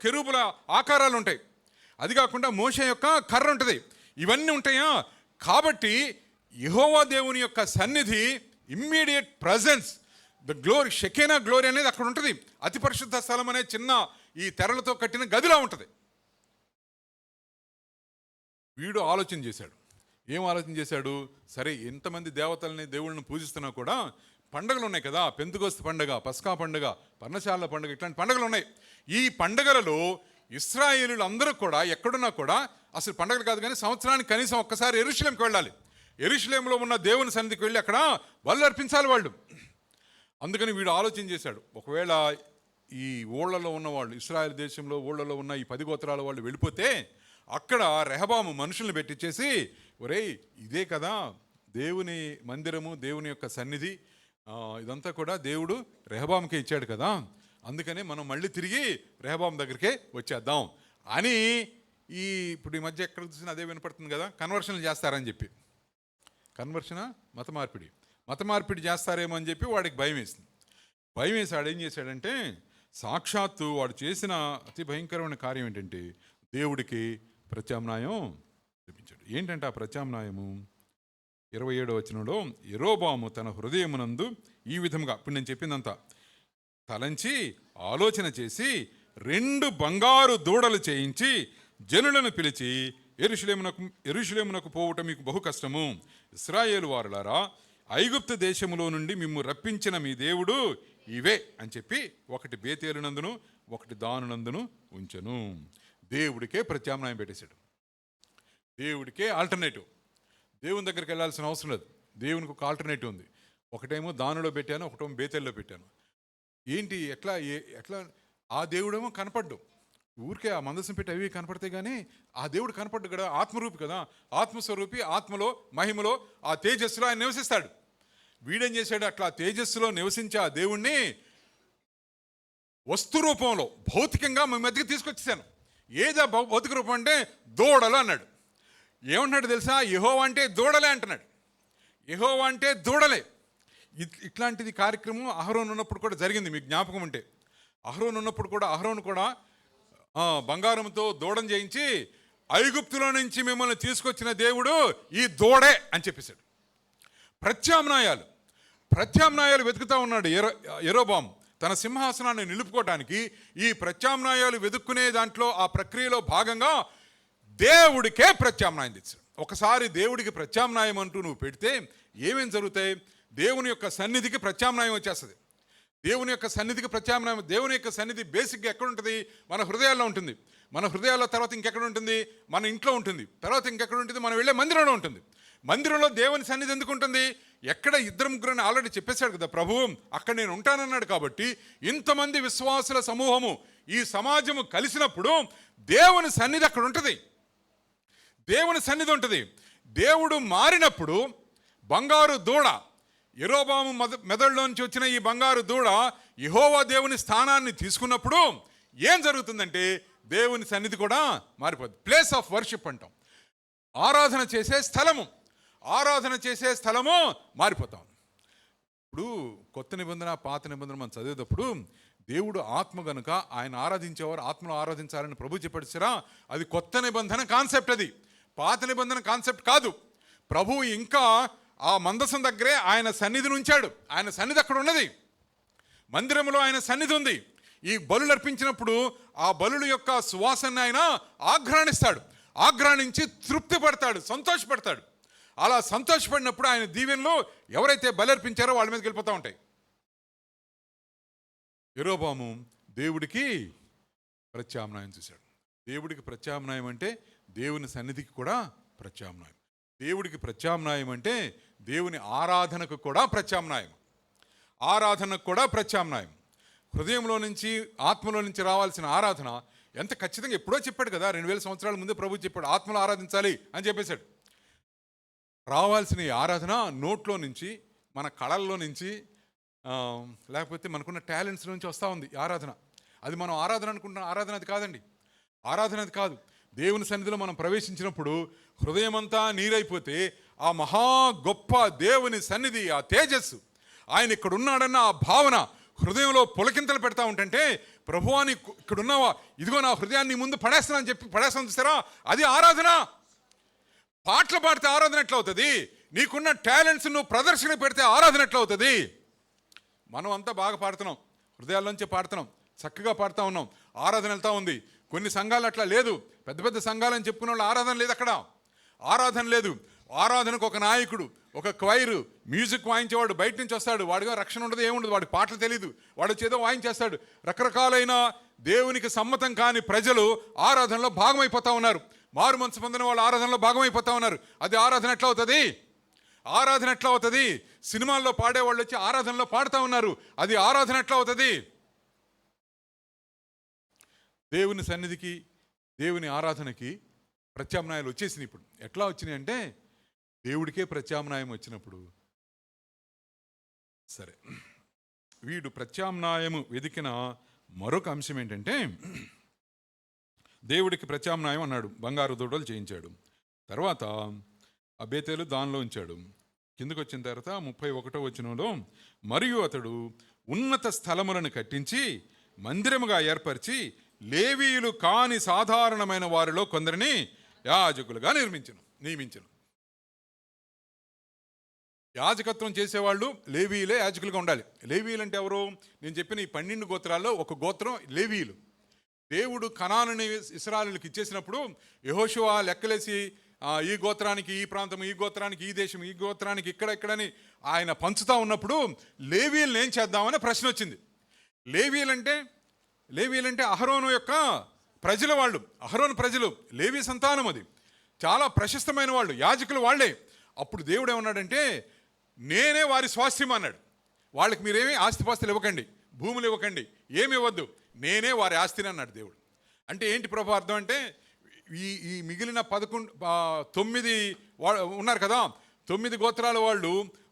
కెరూబుల ఆకారాలు ఉంటాయి. అది కాకుండా మోషే యొక్క కర్ర ఉంటుంది. ఇవన్నీ ఉంటాయా? కాబట్టి యెహోవా దేవుని యొక్క సన్నిధి, immediate presence, the glory, షెకేనా glory అనేది అక్కడ ఉంటుంది. అతి పరిశుద్ధ స్థలం అనే చిన్న ఈ తెరలతో కట్టిన గదిలా ఉంటుంది. వీడు ఆలోచన చేశాడు. ఏం ఆలోచన చేశాడు? సరే, ఎంతమంది దేవతల్ని దేవుళ్ళని పూజిస్తున్నా కూడా పండుగలు ఉన్నాయి కదా, పెంతుకొస్తు పండుగ, పస్కా పండుగ, పర్ణశాల పండుగ, ఇట్లాంటి పండుగలు ఉన్నాయి. ఈ పండుగలలో ఇశ్రాయేలీలు అందరూ కూడా ఎక్కడున్నా కూడా, అసలు పండుగలు కాదు కానీ సంవత్సరానికి కనీసం ఒక్కసారి యెరూషలేంకి వెళ్ళాలి. యెరూషలేంలో ఉన్న దేవుని సన్నిధికి వెళ్ళి అక్కడ వాళ్ళు అర్పించాలి వాళ్ళు. అందుకని వీడు ఆలోచన చేశాడు, ఒకవేళ ఈ ఊళ్ళలో ఉన్నవాళ్ళు, ఇశ్రాయేల్ దేశంలో ఊళ్ళలో ఉన్న ఈ 10 గోత్రాల వాళ్ళు వెళ్ళిపోతే అక్కడ రెహబాము మనుషుల్ని పెట్టించేసి, ఒరేయ్ ఇదే కదా దేవుని మందిరము, దేవుని యొక్క సన్నిధి, ఇదంతా కూడా దేవుడు రెహబాముకే ఇచ్చాడు కదా, అందుకని మనం మళ్ళీ తిరిగి రెహబాము దగ్గరికే వచ్చేద్దాం అని ఇప్పుడు ఈ మధ్య ఎక్కడ చూసినా అదే వినపడుతుంది కదా, కన్వర్షన్లు చేస్తారని చెప్పి. కన్వర్షనా? మత మార్పిడి చేస్తారేమో అని చెప్పి వాడికి భయం వేసింది. భయం వేసి వాడు ఏం చేశాడంటే, సాక్షాత్తు వాడు చేసిన అతి భయంకరమైన కార్యం ఏంటంటే దేవుడికి ప్రత్యామ్నాయం చూపించాడు. ఏంటంటే ఆ ప్రత్యామ్నాయము 27వ వచనంలో, యెరోబాము తన హృదయమునందు ఈ విధంగా, ఇప్పుడు నేను చెప్పిందంతా తలంచి ఆలోచన చేసి 2 బంగారు దూడలు చేయించి జనులను పిలిచి, యెరూషలేమునకు పోవుట మీకు బహు కష్టము, ఇశ్రాయేలు వారులారా, ఐగుప్తు దేశములో నుండి మిమ్ము రప్పించిన మీ దేవుడు ఇవే అని చెప్పి, ఒకటి బేతేలునందును ఒకటి దానునందును ఉంచెను. దేవుడికే ప్రత్యామ్నాయం పెట్టేశాడు, దేవుడికే ఆల్టర్నేటివ్. దేవుని దగ్గరికి వెళ్ళాల్సిన అవసరం లేదు. దేవునికి ఒక ఆల్టర్నేటివ్ ఉంది. ఒకటేమో దానిలో పెట్టాను, ఒకటేమో బేతెల్లో పెట్టాను. ఏంటి ఎట్లా ఆ దేవుడేమో కనపడ్డు. ఊరికే ఆ మందసం పెట్టి అవి కనపడతాయి, కానీ ఆ దేవుడు కనపడ్డు కదా, ఆత్మరూపి కదా, ఆత్మస్వరూపి, ఆత్మలో మహిమలో ఆ తేజస్సులో ఆయన నివసిస్తాడు. వీడేం చేశాడు, అట్లా తేజస్సులో నివసించే ఆ దేవుణ్ణి వస్తు రూపంలో భౌతికంగా మీ మధ్యకి తీసుకొచ్చేసాను. ఏదా భౌతిక రూపం అంటే దూడలు అన్నాడు. ఏమంటున్నాడు తెలుసా, యెహోవా అంటే దూడలే అంటున్నాడు. యెహోవా అంటే దూడలే. ఇట్లాంటిది కార్యక్రమం అహరోను ఉన్నప్పుడు కూడా జరిగింది. మీకు జ్ఞాపకం ఉంటే అహరోను ఉన్నప్పుడు కూడా అహరోను కూడా బంగారంతో దూడను చేయించి ఐగుప్తులో నుంచి మిమ్మల్ని తీసుకొచ్చిన దేవుడు ఈ దూడే అని చెప్పేశాడు. ప్రత్యామ్నాయాలు వెతుకుతా ఉన్నాడు యెరోబాము. తన సింహాసనాన్ని నిలుపుకోవటానికి ఈ ప్రత్యామ్నాయాలు వెతుక్కునే దాంట్లో ఆ ప్రక్రియలో భాగంగా దేవుడికే ప్రత్యామ్నాయం తెచ్చాడు. ఒకసారి దేవుడికి ప్రత్యామ్నాయం అంటూ నువ్వు పెడితే ఏమేం జరుగుతాయి, దేవుని యొక్క సన్నిధికి ప్రత్యామ్నాయం వచ్చేస్తుంది. దేవుని యొక్క సన్నిధికి ప్రత్యామ్నాయం. దేవుని యొక్క సన్నిధి బేసిక్గా ఎక్కడ ఉంటుంది, మన హృదయాల్లో ఉంటుంది. మన హృదయాల్లో తర్వాత ఇంకెక్కడ ఉంటుంది, మన ఇంట్లో ఉంటుంది. తర్వాత ఇంకెక్కడ ఉంటుంది, మనం వెళ్ళే మందిరంలో ఉంటుంది. మందిరంలో దేవుని సన్నిధి ఎందుకు ఉంటుంది, ఎక్కడ ఇద్దరు ముగ్గురని ఆల్రెడీ చెప్పేశాడు కదా ప్రభువు, అక్కడ నేను ఉంటానన్నాడు. కాబట్టి ఇంతమంది విశ్వాసుల సమూహము, ఈ సమాజము కలిసినప్పుడు దేవుని సన్నిధి అక్కడ ఉంటుంది. దేవుని సన్నిధి ఉంటుంది. దేవుడు మారినప్పుడు బంగారు దూడ, యెరోబాము మెదడులోంచి వచ్చిన ఈ బంగారు దూడ యెహోవా దేవుని స్థానాన్ని తీసుకున్నప్పుడు ఏం జరుగుతుందంటే దేవుని సన్నిధి కూడా మారిపోతుంది. ప్లేస్ ఆఫ్ వర్షిప్ అంటాం. ఆరాధన చేసే స్థలము మారిపోతాం. ఇప్పుడు కొత్త నిబంధన పాత నిబంధన మనం చదివేటప్పుడు దేవుడు ఆత్మ గనుక ఆయన ఆరాధించేవారు ఆత్మలో ఆరాధించాలని ప్రభు చెప్పాడు సరా. అది కొత్త నిబంధన కాన్సెప్ట్, అది పాత నిబంధన కాన్సెప్ట్ కాదు. ప్రభు ఇంకా ఆ మందసం దగ్గరే ఆయన సన్నిధిని ఉంచాడు. ఆయన సన్నిధి అక్కడ ఉన్నది. మందిరంలో ఆయన సన్నిధి ఉంది. ఈ బలులు అర్పించినప్పుడు ఆ బలుల యొక్క సువాసన ఆయన ఆఘ్రాణించి తృప్తి పడతాడు, సంతోషపడతాడు. అలా సంతోషపడినప్పుడు ఆయన దీవెనలు ఎవరైతే బలర్పించారో వాళ్ళ మీదకి వెళ్ళిపోతూ ఉంటాయి. యెరోబాము దేవుడికి ప్రత్యామ్నాయం చూశాడు. దేవుడికి ప్రత్యామ్నాయం అంటే దేవుని సన్నిధికి కూడా ప్రత్యామ్నాయం. దేవుడికి ప్రత్యామ్నాయం అంటే దేవుని ఆరాధనకు కూడా ప్రత్యామ్నాయం. హృదయంలో నుంచి ఆత్మలో నుంచి రావాల్సిన ఆరాధన ఎంత ఖచ్చితంగా ఎప్పుడో చెప్పాడు కదా, 2000 సంవత్సరాల ముందే ప్రభు చెప్పాడు ఆత్మలో ఆరాధించాలి అని చెప్పేశాడు. రావాల్సిన ఈ ఆరాధన నోట్లో నుంచి, మన కళల్లో నుంచి, లేకపోతే మనకున్న టాలెంట్స్ నుంచి వస్తూ ఉంది ఆరాధన. అది మనం ఆరాధన అనుకుంటున్న ఆరాధన అది కాదండి. ఆరాధన అది కాదు. దేవుని సన్నిధిలో మనం ప్రవేశించినప్పుడు హృదయమంతా నీరైపోతే ఆ మహా గొప్ప దేవుని సన్నిధి, ఆ తేజస్సు, ఆయన ఇక్కడ ఉన్నాడన్న ఆ భావన హృదయంలో పులకింతలు పెడతా ఉంటుంటే ప్రభువాని ఇక్కడ ఉన్నావా, ఇదిగో నా హృదయాన్ని ముందు పడేస్తానని చెప్పి పడేస్తాను చూస్తారా, అది ఆరాధన. పాటలు పాడితే ఆరాధన ఎట్లా అవుతుంది, నీకున్న టాలెంట్స్ నువ్వు ప్రదర్శన పెడితే ఆరాధన ఎట్లా అవుతుంది. మనం అంతా బాగా పాడుతున్నాం, హృదయాల్లోంచి పాడుతున్నాం, చక్కగా పాడుతూ ఉన్నాం, ఆరాధన వెళ్తూ ఉంది. కొన్ని సంఘాలు అట్లా లేదు. పెద్ద పెద్ద సంఘాలని చెప్పుకున్న వాళ్ళు ఆరాధన లేదు, అక్కడ ఆరాధన లేదు. ఆరాధనకు ఒక నాయకుడు, ఒక క్వైరు, మ్యూజిక్ వాయించేవాడు బయట నుంచి వస్తాడు. వాడిగా రక్షణ ఉండదు, ఏముండదు, వాడికి పాటలు తెలియదు, వాడు చేదో వాయించేస్తాడు. రకరకాలైన దేవునికి సమ్మతం కాని ప్రజలు ఆరాధనలో భాగమైపోతూ ఉన్నారు. మారు మనసు పొందిన వాళ్ళు ఆరాధనలో భాగమైపోతూ ఉన్నారు. అది ఆరాధన ఎట్లా అవుతుంది? సినిమాల్లో పాడేవాళ్ళు వచ్చి ఆరాధనలో పాడుతూ ఉన్నారు. అది ఆరాధన ఎట్లా అవుతుంది? దేవుని సన్నిధికి, దేవుని ఆరాధనకి ప్రత్యామ్నాయాలు వచ్చేసినాయి. ఇప్పుడు ఎట్లా వచ్చినాయి అంటే దేవుడికే ప్రత్యామ్నాయం వచ్చినప్పుడు సరే, వీడు ప్రత్యామ్నాయము వెతికిన మరొక అంశం ఏంటంటే దేవుడికి ప్రత్యామ్నాయం అన్నాడు, బంగారు దూడలు చేయించాడు. తర్వాత ఆ బేతేలు దానిలో ఉంచాడు. కిందకు వచ్చిన తర్వాత 31వ వచనంలో, మరియు అతడు ఉన్నత స్థలములను కట్టించి మందిరముగా ఏర్పరిచి లేవీయులు కాని సాధారణమైన వారిలో కొందరిని యాజకులుగా నియమించను. యాజకత్వం చేసేవాళ్ళు లేవీయులే యాజకులుగా ఉండాలి. లేవీయులు అంటే ఎవరు? నేను చెప్పిన ఈ 12 గోత్రాల్లో ఒక గోత్రం లేవీయులు. దేవుడు కనానుని ఇశ్రాయేలుకి ఇచ్చేసినప్పుడు యెహోషువ లెక్కలేసి ఈ గోత్రానికి ఈ ప్రాంతం, ఈ గోత్రానికి ఈ దేశం, ఈ గోత్రానికి ఇక్కడని ఆయన పంచుతా ఉన్నప్పుడు లేవీయులను ఏం చేద్దామని ప్రశ్న వచ్చింది. లేవీయులంటే అహరోను యొక్క ప్రజలు, వాళ్ళు అహరోను ప్రజలు, లేవీ సంతానం, అది చాలా ప్రశస్తమైన వాళ్ళు, యాజకులు వాళ్ళే. అప్పుడు దేవుడు ఏమన్నాడంటే నేనే వారి స్వాస్థ్యం అన్నాడు. వాళ్ళకి మీరేమీ ఆస్తిపాస్తులు ఇవ్వకండి, భూములు ఇవ్వకండి, ఏమి ఇవ్వద్దు, నేనే వారి ఆస్తిని అన్నాడు దేవుడు. అంటే ఏంటి ప్రభు అర్థం అంటే ఈ మిగిలిన 9 ఉన్నారు కదా, 9 గోత్రాల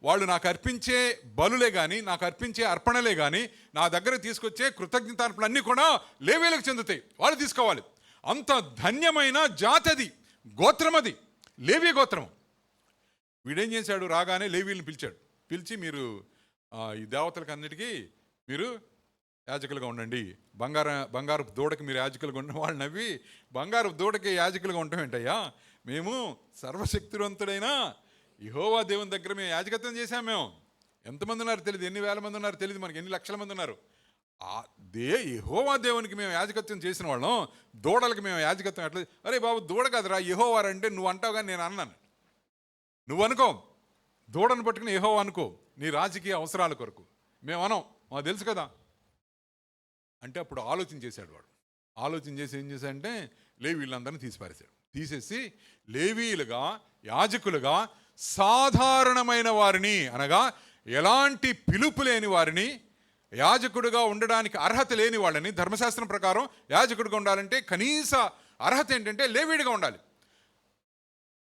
వాళ్ళు నాకు అర్పించే బలులే కానీ, నాకు అర్పించే అర్పణలే కానీ, నా దగ్గర తీసుకొచ్చే కృతజ్ఞతార్పణలు అన్నీ కూడా లేవీలకు చెందుతాయి, వాళ్ళు తీసుకోవాలి. అంత ధన్యమైన జాతది, గోత్రం అది, లేవీ గోత్రం. వీడేం చేశాడు, రాగానే లేవీలను పిలిచాడు. పిలిచి మీరు ఈ దేవతలకు అన్నిటికీ మీరు యాజకులుగా ఉండండి, బంగారపు దూడకి మీరు యాజకులుగా ఉండండి. వాళ్ళు నవ్వి బంగారపు దూడకి యాజకులుగా ఉండటం ఏంటయ్యా, మేము సర్వశక్తివంతుడైన యెహోవా దేవుని దగ్గర మేము యాజకత్వం చేశాం. మేము ఎంతమంది ఉన్నారు తెలియదు, ఎన్ని వేల మంది ఉన్నారు తెలియదు, మనకి ఎన్ని లక్షల మంది ఉన్నారు. యెహోవా దేవునికి మేము యాజకత్వం చేసిన వాళ్ళం, దూడలకి మేము యాజకత్వం ఎట్లా? అరే బాబు దూడ కదరా యెహోవా అంటే నువ్వు అంటావు కానీ నేను అన్నాను. నువ్వు అనుకో, దూడను పట్టుకుని యెహోవా అనుకో, నీ రాజకీయ అవసరాల కొరకు. మేము అనం, మాకు తెలుసు కదా అంటే. అప్పుడు ఆలోచన చేశాడు వాడు. ఆలోచన చేసి ఏం చేశాడంటే లేవీలందరినీ తీసిపారేశాడు. తీసేసి లేవీలుగా, యాజకులుగా సాధారణమైన వారిని, అనగా ఎలాంటి పిలుపు లేని వారిని, యాజకుడుగా ఉండడానికి అర్హత లేని వాళ్ళని, ధర్మశాస్త్రం ప్రకారం యాజకుడిగా ఉండాలంటే కనీస అర్హత ఏంటంటే లేవీడిగా ఉండాలి.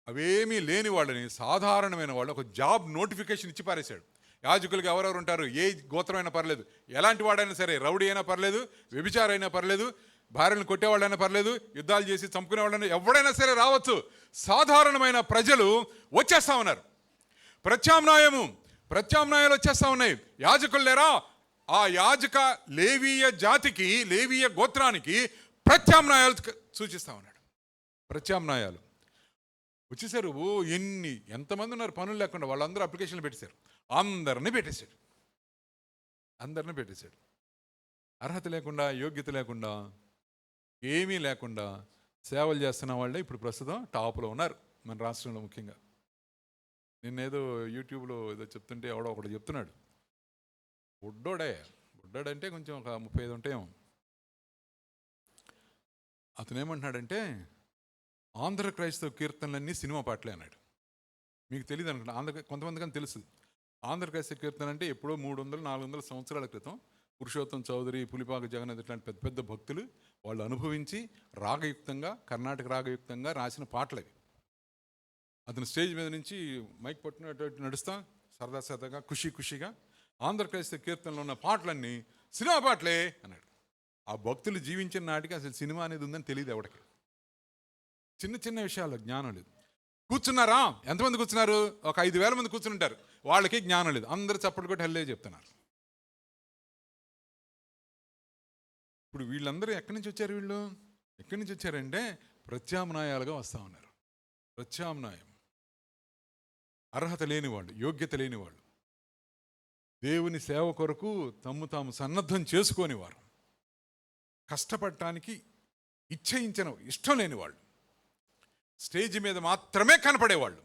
అవేమీ లేని వాళ్ళని, సాధారణమైన వాళ్ళు ఒక జాబ్ నోటిఫికేషన్ ఇచ్చి పారేశాడు. యాజకులుగా ఎవరెవరు ఉంటారు, ఏ గోత్రమైనా పర్లేదు, ఎలాంటి వాడైనా సరే, రౌడీ అయినా పర్లేదు, వ్యభిచారైనా పర్లేదు, భార్యను కొట్టేవాళ్ళైనా పర్లేదు, యుద్ధాలు చేసి చంపుకునే వాళ్ళైనా ఎవడైనా సరే రావచ్చు. సాధారణమైన ప్రజలు వచ్చేస్తా ఉన్నారు. ప్రత్యామ్నాయాలు వచ్చేస్తా ఉన్నాయి. యాజకులు లేరా, ఆ యాజక లేవీయ జాతికి, లేవీయ గోత్రానికి ప్రత్యామ్నాయాలు సూచిస్తా ఉన్నాడు. ప్రత్యామ్నాయాలు వచ్చేసారు. ఎంతమంది ఉన్నారు పనులు లేకుండా, వాళ్ళందరూ అప్లికేషన్లు పెట్టేశారు. అందరినీ పెట్టేశాడు. అర్హత లేకుండా, యోగ్యత లేకుండా, ఏమీ లేకుండా సేవలు చేస్తున్న వాళ్ళే ఇప్పుడు ప్రస్తుతం టాప్లో ఉన్నారు మన రాష్ట్రంలో. ముఖ్యంగా నిన్నేదో యూట్యూబ్లో ఏదో చెప్తుంటే ఎవడో ఒకడు చెప్తున్నాడు, బుడ్డోడంటే కొంచెం ఒక 35 ఉంటాయేమో. అతను ఏమంటున్నాడంటే ఆంధ్ర క్రైస్తవ కీర్తనలన్నీ సినిమా పాటలే అన్నాడు. మీకు తెలియదు అనుకుంటా, కొంతమందికని తెలుసు. ఆంధ్ర క్రైస్తవ కీర్తనలు అంటే ఎప్పుడో 300-400 సంవత్సరాల క్రితం పురుషోత్తం చౌదరి, పులిపాక జగన్నాథ్ ఇట్లాంటి పెద్ద పెద్ద భక్తులు వాళ్ళు అనుభవించి రాగయుక్తంగా, కర్ణాటక రాగయుక్తంగా రాసిన పాటలవి. అతను స్టేజ్ మీద నుంచి మైక్ పట్టుకున్నట్టు నడుస్తా సరదాగా ఖుషీగా ఆంధ్ర క్రైస్తవ కీర్తనలో ఉన్న పాటలన్నీ సినిమా పాటలే అన్నాడు. ఆ భక్తులు జీవించిన నాటికి అసలు సినిమా అనేది ఉందని తెలియదు ఎవరికి. చిన్న విషయాల్లో జ్ఞానం లేదు. కూర్చున్నారా, ఎంతమంది కూర్చున్నారు? ఒక 5,000 మంది కూర్చుని ఉంటారు. వాళ్ళకి జ్ఞానం లేదు. అందరూ చప్పట్లు కొట్టి హల్లే చెప్తున్నారు. ఇప్పుడు వీళ్ళందరూ ఎక్కడి నుంచి వచ్చారంటే ప్రత్యామ్నాయాలుగా వస్తూ ఉన్నారు. ప్రత్యామ్నాయం, అర్హత లేనివాళ్ళు, యోగ్యత లేనివాళ్ళు, దేవుని సేవ కొరకు తాము సన్నద్ధం చేసుకొనివారు, కష్టపడటానికి ఇష్టం లేనివాళ్ళు, స్టేజ్ మీద మాత్రమే కనపడేవాళ్ళు.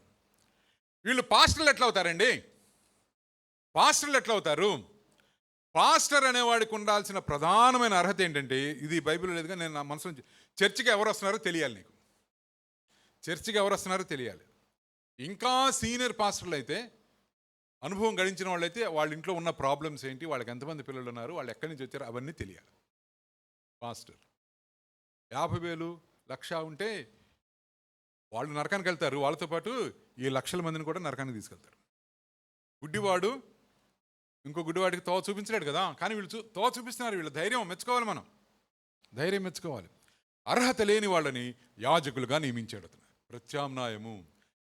వీళ్ళు పాస్టర్లు ఎట్లా అవుతారండి? పాస్టర్ అనేవాడికి ఉండాల్సిన ప్రధానమైన అర్హత ఏంటంటే, ఇది బైబిల్ లేదుగా, నేను నా మనసు నుంచి, చర్చికి ఎవరు వస్తున్నారో తెలియాలి. నీకు చర్చికి ఎవరు వస్తున్నారో తెలియాలి. ఇంకా సీనియర్ పాస్టర్లు అయితే, అనుభవం గడించిన వాళ్ళైతే వాళ్ళ ఇంట్లో ఉన్న ప్రాబ్లమ్స్ ఏంటి, వాళ్ళకి ఎంతమంది పిల్లలు ఉన్నారు, వాళ్ళు ఎక్కడి నుంచి వచ్చారో అవన్నీ తెలియాలి. పాస్టర్ 50,000 1,00,000 ఉంటే వాళ్ళు నరకానికి వెళ్తారు, వాళ్ళతో పాటు ఈ లక్షల మందిని కూడా నరకానికి తీసుకెళ్తారు. గుడ్డివాడు ఇంకో గుడ్డివాడికి తోవ చూపించలేడు కదా, కానీ వీళ్ళు తోవ చూపిస్తున్నారు. వీళ్ళ ధైర్యం మెచ్చుకోవాలి, మనం ధైర్యం మెచ్చుకోవాలి. అర్హత లేని వాళ్ళని యాజకులుగా నియమించాడు అతను. ప్రత్యామ్నాయము.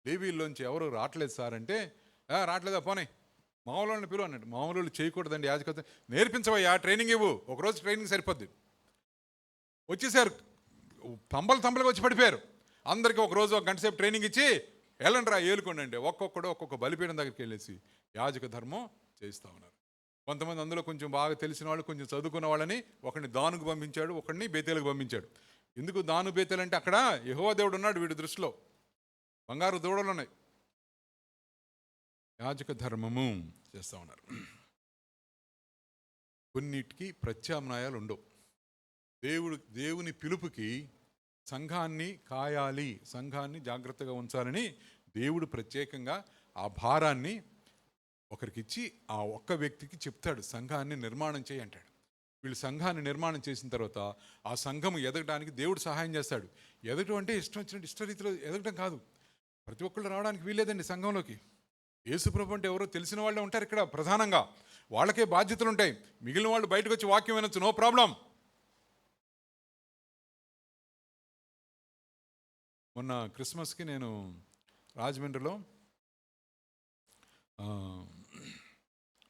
లేవీల్లోంచి ఎవరు రావట్లేదు సార్ అంటే, రావట్లేదా పోనీ మామూలు పిలువ అన్నట్టు. మామూలు చేయకూడదండి యాజకత్వం, నేర్పించవయ్యా, ట్రైనింగ్ ఇవ్వు, ఒకరోజు ట్రైనింగ్ సరిపోద్ది. వచ్చేసారు, తంబలుగా వచ్చి పడిపోయారు. అందరికీ ఒకరోజు 1 గంట సేపు ట్రైనింగ్ ఇచ్చి వెళ్ళండి రా ఏలుకోండి అంటే ఒక్కొక్క బలిపీఠం దగ్గరికి వెళ్ళేసి యాజక ధర్మం చేస్తూ ఉన్నారు. కొంతమంది అందులో కొంచెం బాగా తెలిసిన వాళ్ళు, కొంచెం చదువుకున్న వాళ్ళని ఒకరిని దానుకు పంపించాడు, ఒకరిని బేతేలకు పంపించాడు. ఎందుకు దాను బేతేలు అంటే అక్కడ యెహోవా దేవుడు ఉన్నాడు వీడి దృష్టిలో, బంగారు దూడలు ఉన్నాయి. యాజక ధర్మము చేస్తూ ఉన్నారు. కొన్నిటికి ప్రత్యామ్నాయాలు ఉండవు. దేవుని పిలుపుకి సంఘాన్ని కాయాలి, సంఘాన్ని జాగ్రత్తగా ఉంచాలని దేవుడు ప్రత్యేకంగా ఆ భారాన్ని ఒకరికిచ్చి ఆ ఒక్క వ్యక్తికి చెప్తాడు, సంఘాన్ని నిర్మాణం చేయి అంటాడు. వీళ్ళు సంఘాన్ని నిర్మాణం చేసిన తర్వాత ఆ సంఘం ఎదగడానికి దేవుడు సహాయం చేస్తాడు. ఎదగటం అంటే ఇష్టం వచ్చినట్టు ఇష్టరీతిలో ఎదగటం కాదు. ప్రతి ఒక్కళ్ళు రావడానికి వీల్లేదండి సంఘంలోకి. యేసుప్రభు అంటే ఎవరో తెలిసిన వాళ్ళే ఉంటారు ఇక్కడ ప్రధానంగా, వాళ్ళకే బాధ్యతలు ఉంటాయి. మిగిలిన వాళ్ళు బయటకు వచ్చి వాక్యం వినొచ్చు, నో ప్రాబ్లం. మొన్న క్రిస్మస్కి నేను రాజమండ్రిలో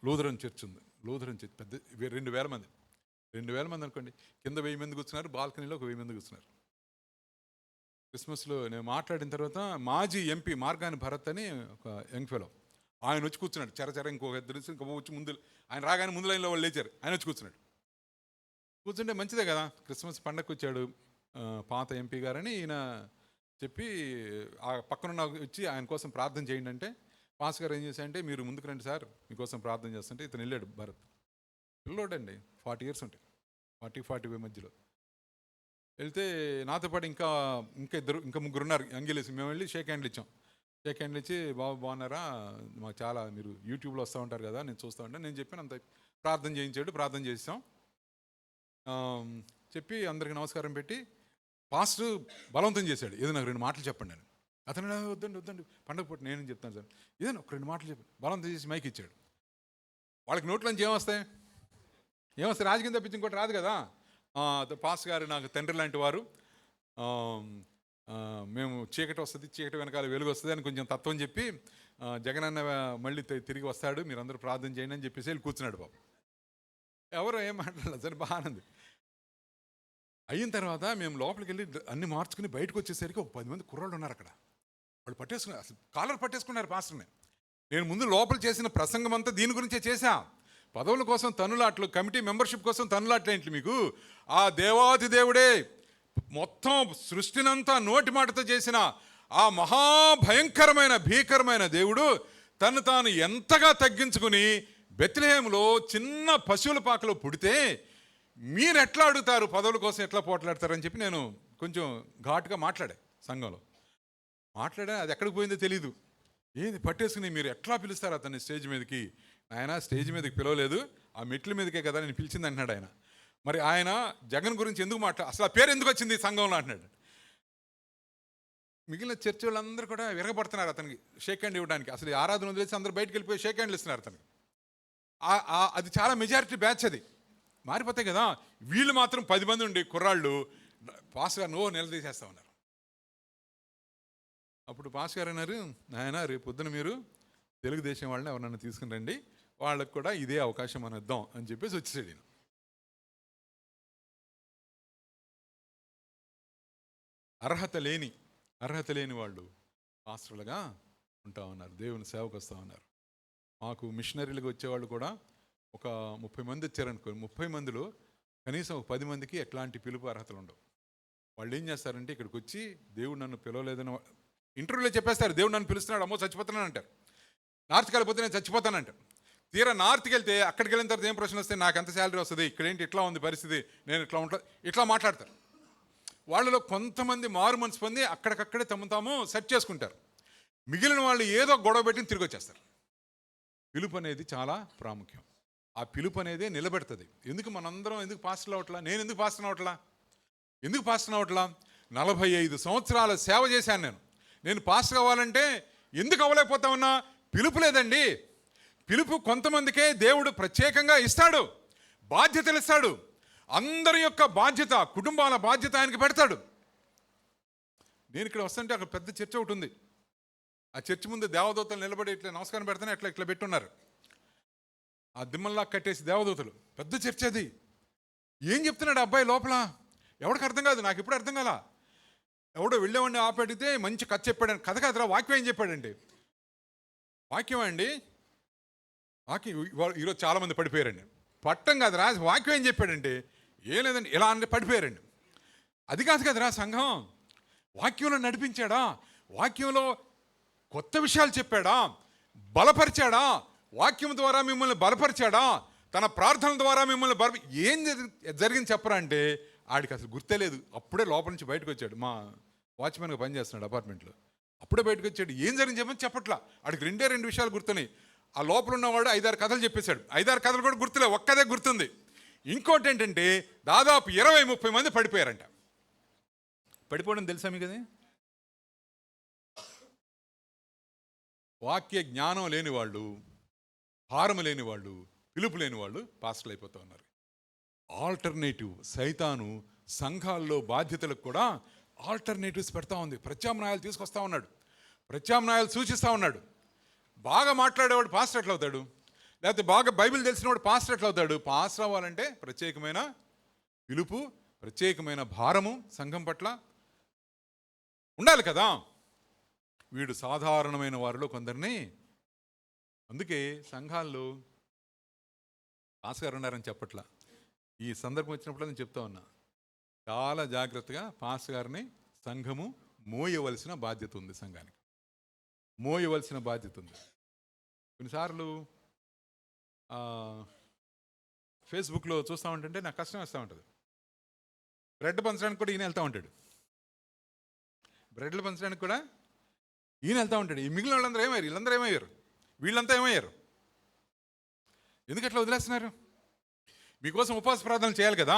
లూథరన్ చర్చ్ ఉంది. లూథరన్ చర్చ్ పెద్ద 2,000 మంది, 2,000 మంది అనుకోండి. కింద 1000 మంది కూర్చున్నారు, బాల్కనీలో ఒక 1000 మంది కూర్చున్నారు. క్రిస్మస్లో నేను మాట్లాడిన తర్వాత మాజీ ఎంపీ మార్గాని భరత్ అని ఒక యంగ్ ఫెలో, ఆయన వచ్చి కూర్చున్నాడు. చెరచెర ఇంకొక ఇద్దరు ఇంకా వచ్చి ముందు, ఆయన రాగానే ముందు లైన్లో వాళ్ళు లేచారు, ఆయన వచ్చి కూర్చున్నాడు. కూర్చుంటే మంచిదే కదా, క్రిస్మస్ పండగకు వచ్చాడు పాత ఎంపీ గారని ఈయన చెప్పి ఆ పక్కనున్న వచ్చి ఆయన కోసం ప్రార్థన చేయండి అంటే, పాస్ గారు ఏం చేశారంటే, మీరు ముందుకు రండి సార్ మీకోసం ప్రార్థన చేస్తుంటే ఇతను వెళ్ళాడు. భరత్ పిల్లోడండి, 40 years ఉంటాయి, 40-45 మధ్యలో. వెళ్తే నాతో పాటు ఇంకా ముగ్గురు ఉన్నారు యంగిలేసి. మేము వెళ్ళి షేక్ హ్యాండ్లు ఇచ్చాం. షేక్ హ్యాండ్లు ఇచ్చి, బాబు బాగున్నారా, మాకు చాలా మీరు యూట్యూబ్లో వస్తూ ఉంటారు కదా, నేను చూస్తూ ఉంటాను నేను చెప్పాను. అంత ప్రార్థన చేయించాడు, ప్రార్థన చేసాం. చెప్పి అందరికి నమస్కారం పెట్టి పాస్టర్ బలవంతం చేశాడు, ఏదో నాకు 2 మాటలు చెప్పండి అని. అతను వద్దండి పండగ పూట నేను చెప్తాను సార్, ఏదైనా ఒక 2 మాటలు చెప్పి బలవంతం చేసి మైక్ ఇచ్చాడు. వాళ్ళకి నోట్లోంచి ఏమొస్తాయి, రాజకీయం తప్పించి ఇంకోటి రాదు కదా. పాస్ గారు నాకు తండ్రి లాంటి వారు, మేము చీకటి వస్తుంది, చీకటి వెనకాల వెలుగు వస్తుంది అని కొంచెం తత్వం చెప్పి, జగనన్న మళ్ళీ తిరిగి వస్తాడు, మీరందరూ ప్రార్థన చేయండి అని చెప్పేసి వెళ్ళి కూర్చున్నాడు. బాబు ఎవరో ఏం మాట్లాడలేదు సరే, బాగానంది. అయిన తర్వాత మేము లోపలికి వెళ్ళి అన్ని మార్చుకుని బయటకు వచ్చేసరికి ఒక 10 మంది కుర్రాళ్ళు ఉన్నారు అక్కడ. వాళ్ళు పట్టేసుకున్నారు, అసలు కాలర్ పట్టేసుకున్నారు పాస్టర్ని. నేను ముందు లోపల చేసిన ప్రసంగం అంతా దీని గురించే చేశా. పదవుల కోసం తనులాట్లు, కమిటీ మెంబర్షిప్ కోసం తనులాట్లు ఏంటి మీకు? ఆ దేవాది దేవుడే మొత్తం సృష్టినంతా నోటి మాటతో చేసిన ఆ మహాభయంకరమైన భీకరమైన దేవుడు తను తాను ఎంతగా తగ్గించుకుని బెత్లెహేములో చిన్న పశువుల పాకలో పుడితే మీరు ఎట్లా అడుగుతారు, పదవుల కోసం ఎట్లా పోట్లాడతారని చెప్పి నేను కొంచెం ఘాటుగా మాట్లాడా. సంఘంలో మాట్లాడా, అది ఎక్కడికి పోయిందో తెలీదు. ఏంది పట్టేసుకుని మీరు ఎట్లా పిలుస్తారు అతన్ని స్టేజ్ మీదకి? ఆయన స్టేజ్ మీదకి పిలవలేదు, ఆ మెట్ల మీదకే కదా నేను పిలిచింది అంటున్నాడు ఆయన. మరి ఆయన జగన్ గురించి ఎందుకు అసలు ఆ పేరు ఎందుకు వచ్చింది సంఘంలో అంటున్నాడు. మిగిలిన చర్చ్ వాళ్ళందరూ కూడా విరగబడుతున్నారు అతనికి షేక్ హ్యాండ్ ఇవ్వడానికి. అసలు ఆరాధన వదిలేసి అందరూ బయటకు వెళ్ళిపోయి షేక్ హ్యాండ్లు ఇస్తున్నారు అతనికి. అది చాలా మెజారిటీ బ్యాచ్, అది మారిపోతాయి కదా. వీళ్ళు మాత్రం 10 మంది ఉండి కుర్రాళ్ళు పాస్ గారు నిలదీసేస్తా ఉన్నారు. అప్పుడు పాస్ గారు అన్నారు, ఆయన రేపు పొద్దున మీరు తెలుగుదేశం వాళ్ళని ఎవరన్నా తీసుకుని రండి, వాళ్ళకు కూడా ఇదే అవకాశం మనం ఇద్దాం అని చెప్పేసి వచ్చేసాడు నేను. అర్హత లేని వాళ్ళు పాస్టర్లుగా ఉంటా ఉన్నారు, దేవుని సేవకు వస్తూ ఉన్నారు. మాకు మిషనరీలుగా వచ్చేవాళ్ళు కూడా ఒక 30 మంది వచ్చారనుకో, 30 మందిలో కనీసం ఒక 10 మందికి ఎట్లాంటి పిలుపు అర్హతలు ఉండవు. వాళ్ళు ఏం చేస్తారంటే ఇక్కడికి వచ్చి దేవుడు నన్ను పిలవలేదని ఇంటర్వ్యూలో చెప్పేస్తారు, దేవుడు నన్ను పిలుస్తున్నాడు, అమ్మో చచ్చిపోతానని అంటారు. నార్త్కి వెళ్ళిపోతే నేను చచ్చిపోతానంటారు. తీరా నార్త్కి వెళ్తే అక్కడికి వెళ్ళిన తర్వాత ఏం ప్రశ్న వస్తే నాకు ఎంత శాలరీ వస్తుంది, ఇక్కడేంటి ఇట్లా ఉంది పరిస్థితి, నేను ఇట్లా ఉంటా, ఇట్లా మాట్లాడతారు. వాళ్ళలో కొంతమంది మారు మనసు పొంది అక్కడికక్కడే తాము సెట్ చేసుకుంటారు. మిగిలిన వాళ్ళు ఏదో గొడవ పెట్టి తిరిగి వచ్చేస్తారు. పిలుపు అనేది చాలా ప్రాముఖ్యం. ఆ పిలుపు అనేది నిలబెడుతుంది. ఎందుకు మనందరం ఎందుకు పాస్టర్ అవట్లా, నేను ఎందుకు పాస్టర్ అవట్లా 45 సంవత్సరాల సేవ చేశాను నేను పాస్టర్ అవ్వాలంటే ఎందుకు అవ్వలేకపోతా ఉన్నా? పిలుపు లేదండి. పిలుపు కొంతమందికే దేవుడు ప్రత్యేకంగా ఇస్తాడు, బాధ్యతలు ఇస్తాడు. అందరి యొక్క బాధ్యత, కుటుంబాల బాధ్యత ఆయనకి పెడతాడు. నేను ఇక్కడ వస్తుంటే అక్కడ పెద్ద చర్చ్ ఒకటి ఉంది. ఆ చర్చ్ ముందు దేవదూతలు నిలబడి ఇట్లా నమస్కారం పెడతానే ఇట్లా పెట్టున్నారు. ఆ దిమ్మల్లా కట్టేసి దేవదూతలు, పెద్ద చర్చ్ అది. ఏం చెప్తున్నాడు అబ్బాయి లోపల? ఎవరికి అర్థం కాదు, నాకు ఇప్పుడు అర్థం కాల. ఎవడో వెళ్ళేవాడిని ఆపెడితే మంచి కథ చెప్పాడని. కథ కాదురా, వాక్యం ఏం చెప్పాడండి? వాక్యం అండి, వాక్యం. ఈరోజు చాలామంది పడిపోయారండి. పట్టం కాదురా, వాక్యం ఏం చెప్పాడంటే ఏం లేదండి ఇలా అంటే పడిపోయారండి. అది కాదు కదరా సంఘం. వాక్యంలో నడిపించాడా, వాక్యంలో కొత్త విషయాలు చెప్పాడా, బలపరిచాడా, వాక్యం ద్వారా మిమ్మల్ని బలపరిచాడా, తన ప్రార్థన ద్వారా మిమ్మల్ని ఏం జరిగింది చెప్పరా అంటే ఆడికి అసలు గుర్తే లేదు. అప్పుడే లోపల నుంచి బయటకు వచ్చాడు. మా వాచ్మెన్గా పనిచేస్తున్నాడు అపార్ట్మెంట్లో. అప్పుడే బయటకు వచ్చాడు. ఏం జరిగింది చెప్పని చెప్పట్లా. ఆడికి రెండు విషయాలు గుర్తున్నాయి. ఆ లోపల ఉన్నవాడు 5-6 కథలు చెప్పేశాడు. 5-6 కథలు కూడా గుర్తులే, ఒక్కదే గుర్తుంది. ఇంకోటి ఏంటంటే దాదాపు 20-30 మంది పడిపోయారంట. పడిపోవడం తెలుసా మీకు? అది వాక్య జ్ఞానం లేని వాళ్ళు, భారము లేని వాళ్ళు, పిలుపు లేని వాళ్ళు పాస్టర్లు అయిపోతూ ఉన్నారు. ఆల్టర్నేటివ్ సైతాను సంఘాల్లో బాధ్యతలకు కూడా ఆల్టర్నేటివ్స్ పెడతా ఉంది. ప్రత్యామ్నాయాలు తీసుకొస్తా ఉన్నాడు, ప్రత్యామ్నాయాలు సూచిస్తూ ఉన్నాడు. బాగా మాట్లాడేవాడు పాస్టర్ ఎట్లా అవుతాడు? లేకపోతే బాగా బైబిల్ తెలిసినవాడు పాస్టర్ ఎట్లా అవుతాడు? పాస్టర్ అవ్వాలంటే ప్రత్యేకమైన పిలుపు, ప్రత్యేకమైన భారము సంఘం పట్ల ఉండాలి కదా. వీడు సాధారణమైన వారిలో కొందరిని, అందుకే సంఘాల్లో పాస్టర్ గారు ఉన్నారని చెప్పట్లా, ఈ సందర్భం వచ్చినప్పుడు నేను చెప్తా ఉన్నా, చాలా జాగ్రత్తగా పాస్టర్ గారిని సంఘము మోయవలసిన బాధ్యత ఉంది. సంఘానికి మోయవలసిన బాధ్యత ఉంది. కొన్నిసార్లు ఫేస్బుక్లో చూస్తూ ఉంటుంటే నాకు కష్టం వస్తూ ఉంటుంది. బ్రెడ్ పంచడానికి కూడా ఈయన వెళ్తూ ఉంటాడు, బ్రెడ్లు పంచడానికి కూడా ఈయన వెళ్తూ ఉంటాడు. ఈ మిగిలిన వాళ్ళందరూ ఏమయ్యారు? వీళ్ళందరూ ఏమయ్యారు? వీళ్ళంతా ఏమయ్యారు? ఎందుకు అట్లా వదిలేస్తున్నారు? మీకోసం ఉపవాస ప్రార్థన చేయాలి కదా,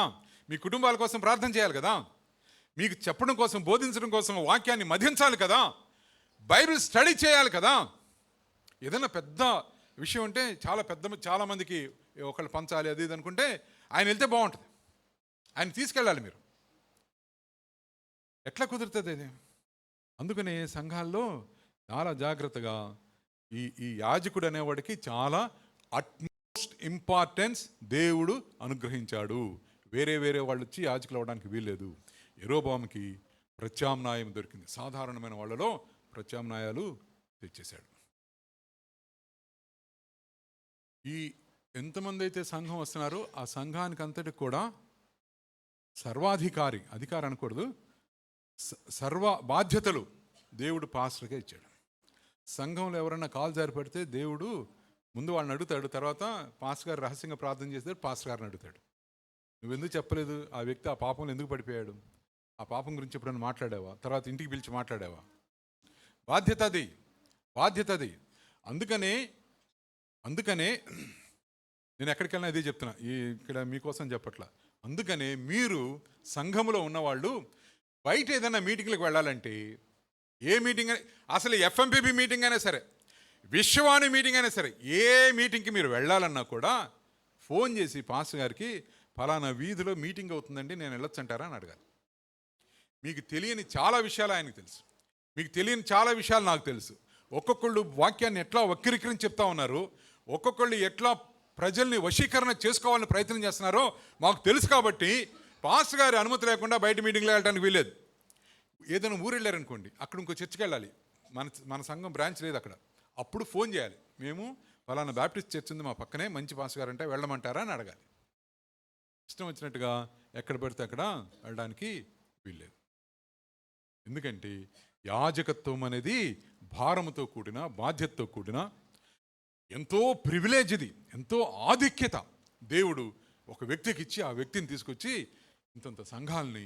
మీ కుటుంబాల కోసం ప్రార్థన చేయాలి కదా, మీకు చెప్పడం కోసం, బోధించడం కోసం వాక్యాన్ని మధించాలి కదా, బైబిల్ స్టడీ చేయాలి కదా. ఏదైనా పెద్ద విషయం అంటే చాలా మందికి ఒకళ్ళు పంచాలి అది ఇది అనుకుంటే ఆయన వెళ్తే బాగుంటుంది, ఆయన తీసుకెళ్ళాలి. మీరు ఎట్లా కుదురుతుంది అది? అందుకని సంఘాల్లో చాలా జాగ్రత్తగా ఈ యాజకుడు అనేవాడికి చాలా అట్మోస్ట్ ఇంపార్టెన్స్ దేవుడు అనుగ్రహించాడు. వేరే వాళ్ళు వచ్చి యాజకులు అవ్వడానికి వీల్లేదు. యెరోబోముకి ప్రత్యామ్నాయం దొరికింది. సాధారణమైన వాళ్ళలో ప్రత్యామ్నాయాలు తెచ్చేశాడు. ఈ ఎంతమంది అయితే సంఘం వస్తున్నారో ఆ సంఘానికి అంతటికి కూడా సర్వాధికారి, అధికారం అనకూడదు, సర్వ బాధ్యతలు దేవుడు పాస్టర్కే ఇచ్చాడు. సంఘంలో ఎవరైనా కాలు జారి పడితే దేవుడు ముందు వాళ్ళని అడుగుతాడు, తర్వాత పాస్టర్ గారు రహస్యంగా ప్రార్థన చేస్తాడు, పాస్టర్ గారిని అడుగుతాడు, నువ్వెందుకు చెప్పలేదు? ఆ వ్యక్తి ఆ పాపంలో ఎందుకు పడిపోయాడు? ఆ పాపం గురించి ఎప్పుడైనా మాట్లాడావా? తర్వాత ఇంటికి పిలిచి మాట్లాడావా? బాధ్యత అది. అందుకనే నేను ఎక్కడికి వెళ్ళినా ఇదే చెప్తున్నా, ఇక్కడ మీకోసం చెప్పట్లా. అందుకనే మీరు సంఘములో ఉన్నవాళ్ళు బయట ఏదైనా మీటింగ్లకు వెళ్ళాలంటే, ఏ మీటింగ్, అసలు ఎఫ్ఎంపీబీ మీటింగ్ అయినా సరే, విశ్వవాణి మీటింగ్ అయినా సరే, ఏ మీటింగ్కి మీరు వెళ్ళాలన్నా కూడా ఫోన్ చేసి పాస్టర్ గారికి ఫలానా వీధిలో మీటింగ్ అవుతుందండి, నేను వెళ్ళొచ్చు అంటారా అని అడగాలి. మీకు తెలియని చాలా విషయాలు ఆయనకు తెలుసు, మీకు తెలియని చాలా విషయాలు నాకు తెలుసు. ఒక్కొక్కళ్ళు వాక్యాన్ని ఎట్లా వక్రీకరించి చెప్తా ఉన్నారు, ఒక్కొక్కళ్ళు ఎట్లా ప్రజల్ని వశీకరణ చేసుకోవాలని ప్రయత్నం చేస్తున్నారో మాకు తెలుసు. కాబట్టి పాస్టర్ గారి అనుమతి లేకుండా బయట మీటింగ్లో వెళ్ళడానికి వీల్లేదు. ఏదైనా ఊరు వెళ్ళారనుకోండి, అక్కడ ఇంకో చర్చికి వెళ్ళాలి, మన సంఘం బ్రాంచ్ లేదు అక్కడ, అప్పుడు ఫోన్ చేయాలి, మేము ఫలానా బ్యాప్టిస్ట్ చర్చ్ ఉంది మా పక్కనే, మంచి పాస్టర్ గారు అంటే వెళ్ళమంటారా అని అడగాలి. ఇష్టం వచ్చినట్టుగా ఎక్కడ పడితే అక్కడ వెళ్ళడానికి వీల్లేదు. ఎందుకంటే యాజకత్వం అనేది భారముతో కూడిన, బాధ్యతతో కూడిన ఎంతో ప్రివిలేజ్, ఇది ఎంతో ఆధిక్యత దేవుడు ఒక వ్యక్తికి ఇచ్చి, ఆ వ్యక్తిని తీసుకొచ్చి ఇంతంత సంఘాలని,